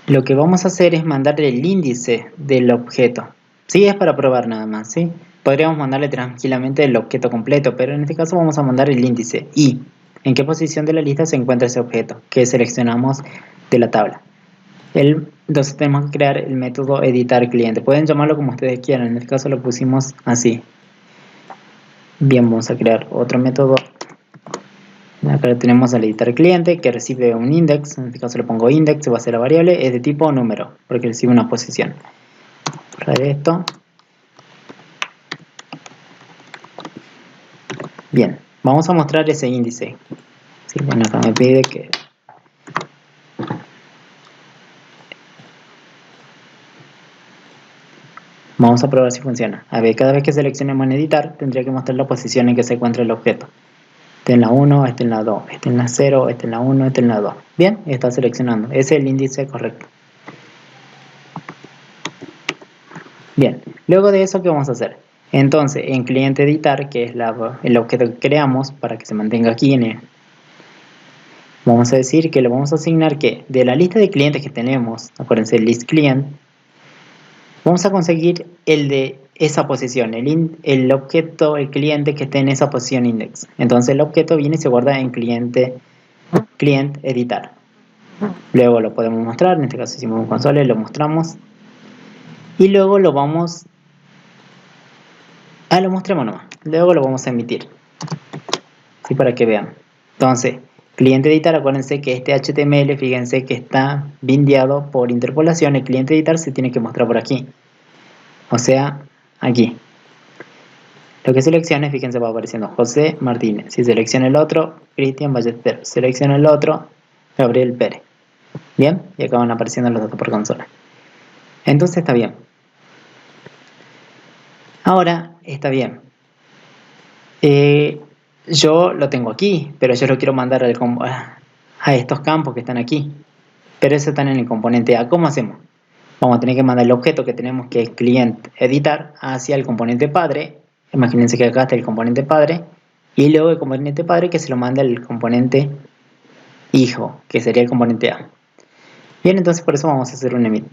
lo que vamos a hacer es mandarle el índice del objeto. Sí, es para probar nada más, ¿sí? Podríamos mandarle tranquilamente el objeto completo, pero en este caso vamos a mandar el índice y en qué posición de la lista se encuentra ese objeto que seleccionamos de la tabla. Entonces tenemos que crear el método editar cliente. Pueden llamarlo como ustedes quieran, en este caso lo pusimos así. Bien, vamos a crear otro método. Acá tenemos al editar cliente que recibe un index, en este caso le pongo index, va a ser la variable, es de tipo número, porque recibe una posición. Traer esto. Bien, vamos a mostrar ese índice. Sí, bueno, acá me pide que... Vamos a probar si funciona. A ver, cada vez que seleccionemos en editar, tendría que mostrar la posición en que se encuentra el objeto. Este en la 1, este en la 2, este en la 0, este en la 1, este en la 2. Bien, está seleccionando. Ese es el índice correcto. Bien, luego de eso, ¿qué vamos a hacer? Entonces, en cliente editar, que es el objeto que creamos para que se mantenga aquí vamos a decir que le vamos a asignar que de la lista de clientes que tenemos, acuérdense, list client, vamos a conseguir el de esa posición, el objeto, el cliente que esté en esa posición index. Entonces el objeto viene y se guarda en client editar. Luego lo podemos mostrar, en este caso hicimos un console, lo mostramos. Y luego lo vamos... lo mostremos nomás. Luego lo vamos a emitir. ¿Sí? Para que vean. Entonces, cliente editar, acuérdense que este HTML, fíjense que está bindeado por interpolación. El cliente editar se tiene que mostrar por aquí. O sea, aquí. Lo que seleccione, fíjense, va apareciendo José Martínez. Si selecciona el otro, Cristian Ballesteros. Selecciona el otro, Gabriel Pérez. Bien, y acá van apareciendo los datos por consola. Entonces está bien. Ahora está bien. Yo lo tengo aquí, pero yo lo quiero mandar a estos campos que están aquí. Pero eso están en el componente A. ¿Cómo hacemos? Vamos a tener que mandar el objeto que tenemos, que es client editar, hacia el componente padre. Imagínense que acá está el componente padre. Y luego el componente padre que se lo manda al componente hijo, que sería el componente A. Bien, entonces por eso vamos a hacer un emit.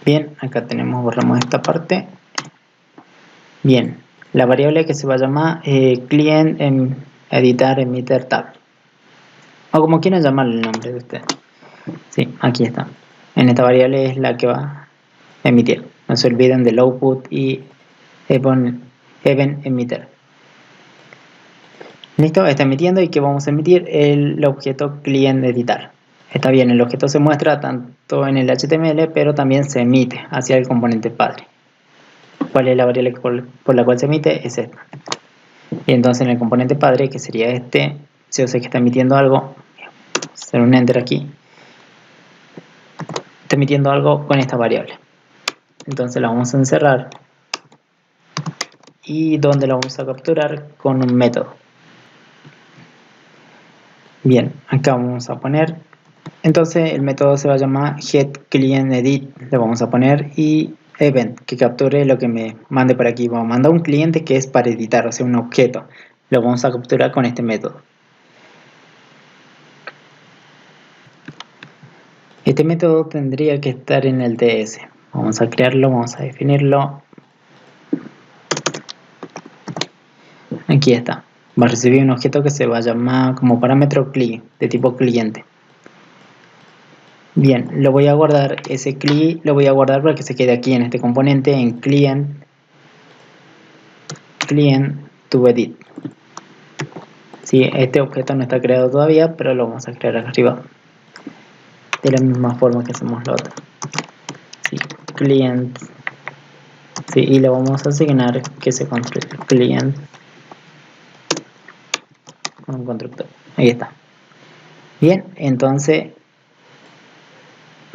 Bien, acá tenemos, borramos esta parte. Bien, la variable que se va a llamar client en editar emitter tab, o como quieran llamarle el nombre de usted. Sí, aquí está. En esta variable es la que va a emitir. No se olviden del output y event emitter. Listo, está emitiendo. ¿Y qué vamos a emitir? El objeto client editar. Está bien, el objeto se muestra tanto en el HTML, pero también se emite hacia el componente padre. ¿Cuál es la variable por la cual se emite? Es esta. Y entonces en el componente padre, que sería este, si yo sé que está emitiendo algo, hacer un enter aquí, está emitiendo algo con esta variable. Entonces la vamos a encerrar. ¿Y dónde la vamos a capturar? Con un método. Bien, acá vamos a poner, entonces el método se va a llamar getClientEdit, le vamos a poner, y event, que capture lo que me mande por aquí. Vamos a mandar un cliente que es para editar, o sea, un objeto. Lo vamos a capturar con este método. Este método tendría que estar en el TS. Vamos a crearlo, vamos a definirlo. Aquí está. Va a recibir un objeto que se va a llamar como parámetro CLI, de tipo cliente. Bien, lo voy a guardar, ese CLI lo voy a guardar para que se quede aquí en este componente, en client to edit. Sí, este objeto no está creado todavía, pero lo vamos a crear acá arriba. De la misma forma que hacemos la otra. Sí, client. Sí, y le vamos a asignar que se construya client con un constructor. Ahí está. Bien, entonces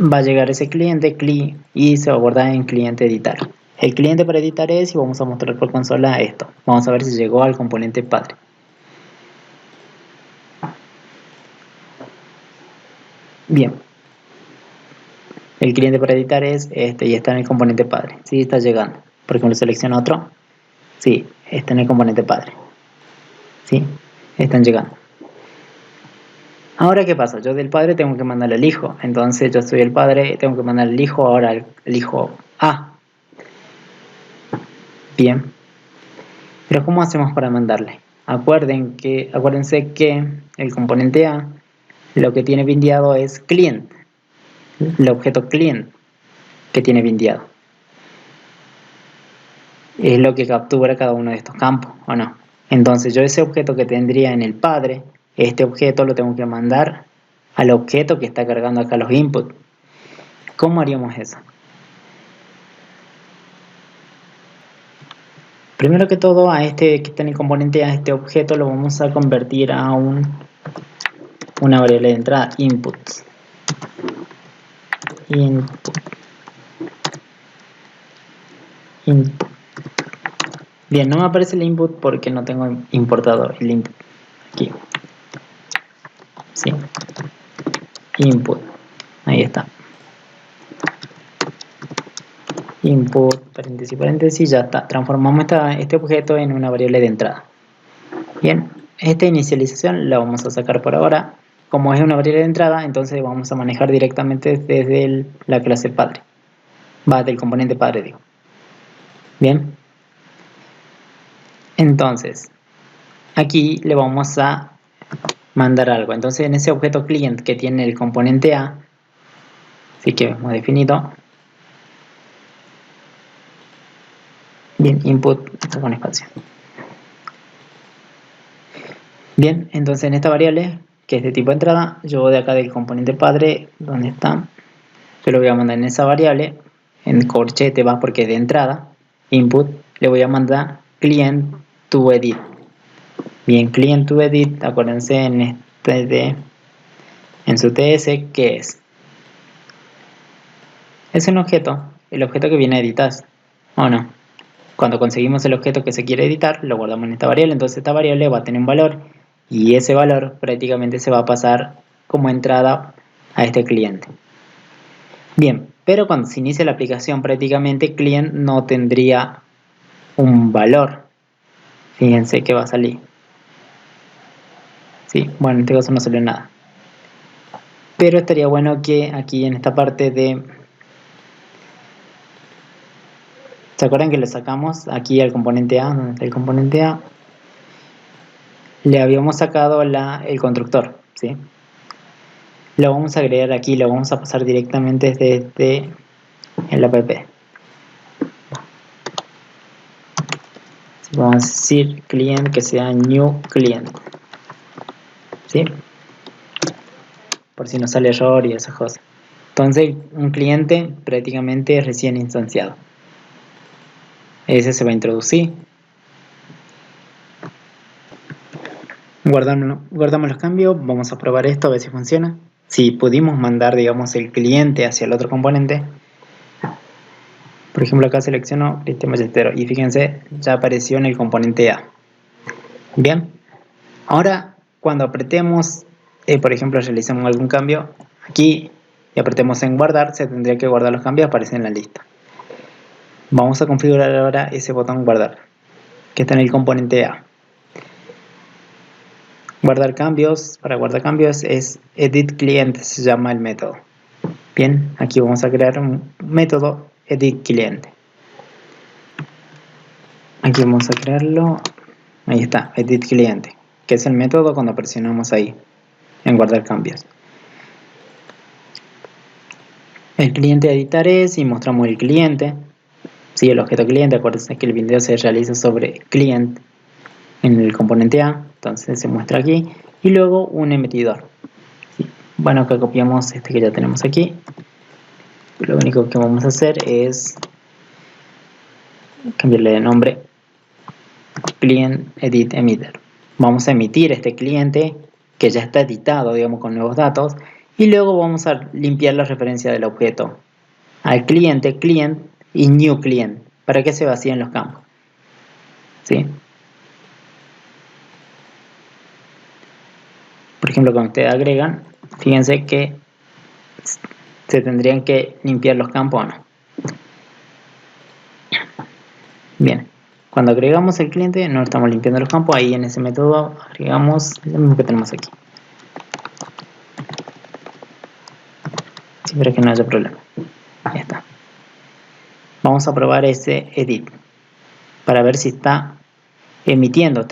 va a llegar ese cliente CLI y se va a guardar en cliente editar. El cliente para editar es, y vamos a mostrar por consola esto. Vamos a ver si llegó al componente padre. Bien, el cliente para editar es este y está en el componente padre. Sí, está llegando. Por ejemplo, selecciono otro. Sí, está en el componente padre. Sí, están llegando. Ahora, ¿qué pasa? Yo del padre tengo que mandarle al hijo. Entonces yo soy el padre, tengo que mandar al hijo, ahora el hijo A. Bien. Pero ¿cómo hacemos para mandarle? Acuérdense que el componente A lo que tiene bindeado es client. El objeto client que tiene bindeado. Es lo que captura cada uno de estos campos, ¿o no? Entonces yo ese objeto que tendría en el padre, este objeto lo tengo que mandar al objeto que está cargando acá los inputs. ¿Cómo haríamos eso? Primero que todo, a este que está en el componente, a este objeto lo vamos a convertir a una variable de entrada, inputs. Input. Bien, no me aparece el input porque no tengo importado el input aquí. Sí. Input. Ahí está. Input, paréntesis, paréntesis, ya está. Transformamos este objeto en una variable de entrada. Bien, esta inicialización la vamos a sacar por ahora. Como es una variable de entrada, entonces vamos a manejar directamente desde la clase padre. Va del componente padre, digo. Bien. Entonces, aquí le vamos a mandar algo. Entonces, en ese objeto client que tiene el componente A, así que hemos definido. Bien, input con espacio. Bien, entonces en esta variable, que es de tipo entrada, yo de acá del componente padre, ¿dónde está? Yo lo voy a mandar en esa variable, en corchete va porque es de entrada, input, le voy a mandar client to edit. Bien, client to edit, acuérdense en su TS, ¿qué es? Es un objeto, el objeto que viene a editar, ¿o no? Cuando conseguimos el objeto que se quiere editar, lo guardamos en esta variable, entonces esta variable va a tener un valor y ese valor prácticamente se va a pasar como entrada a este cliente. Bien, pero cuando se inicia la aplicación prácticamente client no tendría un valor. Fíjense que va a salir. Sí, bueno, en este caso no salió nada. Pero estaría bueno que aquí en esta parte ¿Se acuerdan que le sacamos aquí al componente A? Donde está el componente A, le habíamos sacado el constructor, ¿sí? Lo vamos a agregar aquí, lo vamos a pasar directamente desde el app. Vamos a decir client que sea new client, ¿sí? Por si no sale error y esas cosas. Entonces un cliente prácticamente recién instanciado, ese se va a introducir. Guardamos los cambios, vamos a probar esto a ver si funciona. Si pudimos mandar, digamos, el cliente hacia el otro componente, por ejemplo acá selecciono Cristian Ballesteros y fíjense, ya apareció en el componente A. Bien, ahora cuando apretemos, por ejemplo realizamos algún cambio aquí y apretemos en guardar, se tendría que guardar los cambios, aparecen en la lista. Vamos a configurar ahora ese botón guardar, que está en el componente A. Guardar cambios, para guardar cambios es edit client, se llama el método. Bien, aquí vamos a crear un método edit client. Aquí vamos a crearlo, ahí está, edit client, que es el método cuando presionamos ahí en guardar cambios. El cliente a editar es y mostramos el cliente, sí, el objeto cliente. Acuérdense que el video se realiza sobre client en el componente A, entonces se muestra aquí, y luego un emitidor. ¿Sí? Bueno, acá copiamos este que ya tenemos aquí. Lo único que vamos a hacer es cambiarle de nombre, client edit emitter. Vamos a emitir este cliente que ya está editado, digamos, con nuevos datos, y luego vamos a limpiar la referencia del objeto al cliente, client y new client, para que se vacíen los campos, ¿sí? Por ejemplo, cuando ustedes agregan, fíjense que se tendrían que limpiar los campos o no. Bien, cuando agregamos el cliente no estamos limpiando los campos, ahí en ese método agregamos lo mismo que tenemos aquí. Sí, para que no haya problema. Ya está. Vamos a probar ese edit para ver si está emitiendo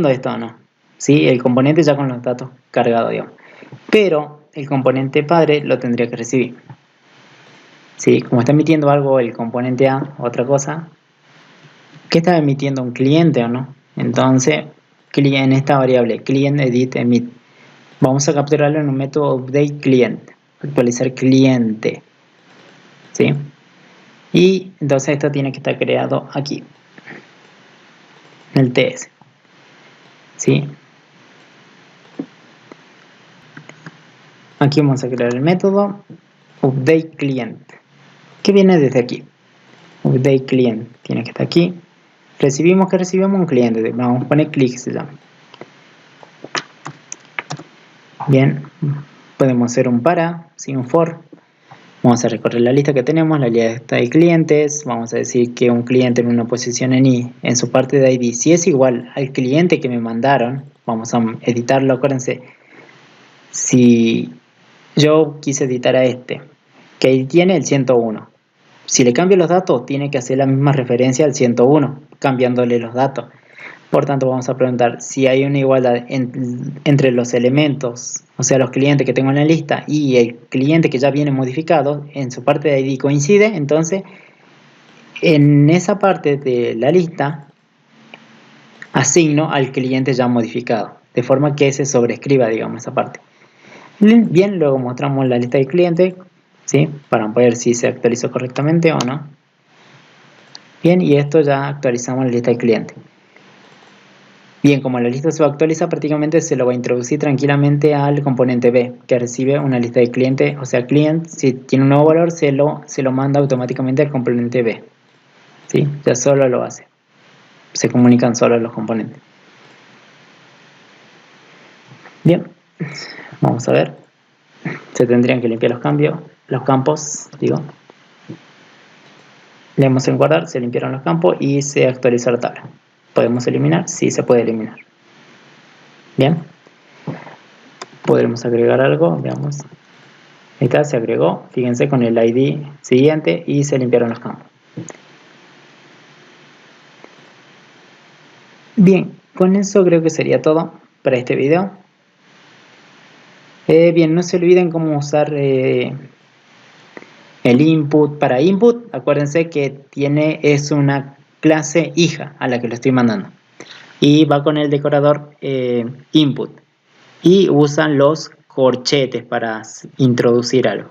esto o no. ¿Sí? El componente ya con los datos cargados, digamos. Pero el componente padre lo tendría que recibir. ¿Sí? Como está emitiendo algo el componente A, otra cosa, ¿qué está emitiendo un cliente o no? Entonces, en esta variable client edit emit, vamos a capturarlo en un método update client, actualizar cliente, ¿sí? Y entonces esto tiene que estar creado aquí, en el TS, ¿sí? Aquí vamos a crear el método update client, que viene desde aquí. Update client tiene que estar aquí. Recibimos un cliente, vamos a poner click, se llama. Bien, podemos hacer un para, ¿sí? Un for. Vamos a recorrer la lista que tenemos, la lista de clientes. Vamos a decir que un cliente en una posición en i, en su parte de id, si es igual al cliente que me mandaron, vamos a editarlo. Acuérdense, si yo quise editar a este, que ahí tiene el 101, si le cambio los datos, tiene que hacer la misma referencia al 101, cambiándole los datos. Por tanto, vamos a preguntar si hay una igualdad entre los elementos, o sea, los clientes que tengo en la lista y el cliente que ya viene modificado, en su parte de ID coincide. Entonces, en esa parte de la lista, asigno al cliente ya modificado, de forma que se sobrescriba, digamos, esa parte. Bien, luego mostramos la lista de clientes, ¿sí? Para ver si se actualizó correctamente o no. Bien, y esto ya actualizamos la lista de clientes. Bien, como la lista se va a actualizar, prácticamente se lo va a introducir tranquilamente al componente B, que recibe una lista de clientes, o sea, client, si tiene un nuevo valor, se lo manda automáticamente al componente B. ¿Sí? Ya solo lo hace. Se comunican solo los componentes. Bien, vamos a ver. Se tendrían que limpiar los campos, digo. Leemos en guardar, se limpiaron los campos y se actualizó la tabla. ¿Podemos eliminar? Sí, se puede eliminar. Bien. Podremos agregar algo, veamos. Ahí está, se agregó, fíjense, con el ID siguiente y se limpiaron los campos. Bien, con eso creo que sería todo para este video. Bien, no se olviden cómo usar el input. Para input, acuérdense que es una clase hija a la que lo estoy mandando. Y va con el decorador input. Y usan los corchetes para introducir algo.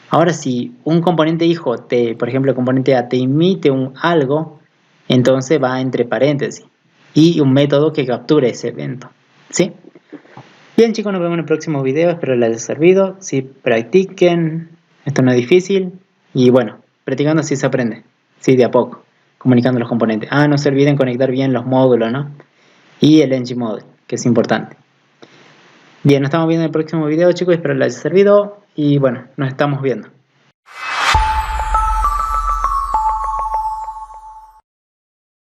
Ahora, si un componente hijo, por ejemplo, el componente A te emite algo, entonces va entre paréntesis. Y un método que capture ese evento. ¿Sí? Bien, chicos, nos vemos en el próximo video. Espero les haya servido. Si practiquen, esto no es difícil. Y bueno, practicando así se aprende. Sí, de a poco. Comunicando los componentes. No se olviden conectar bien los módulos, ¿no? Y el engine model, que es importante. Bien, nos estamos viendo en el próximo video, chicos. Espero les haya servido. Y bueno, nos estamos viendo.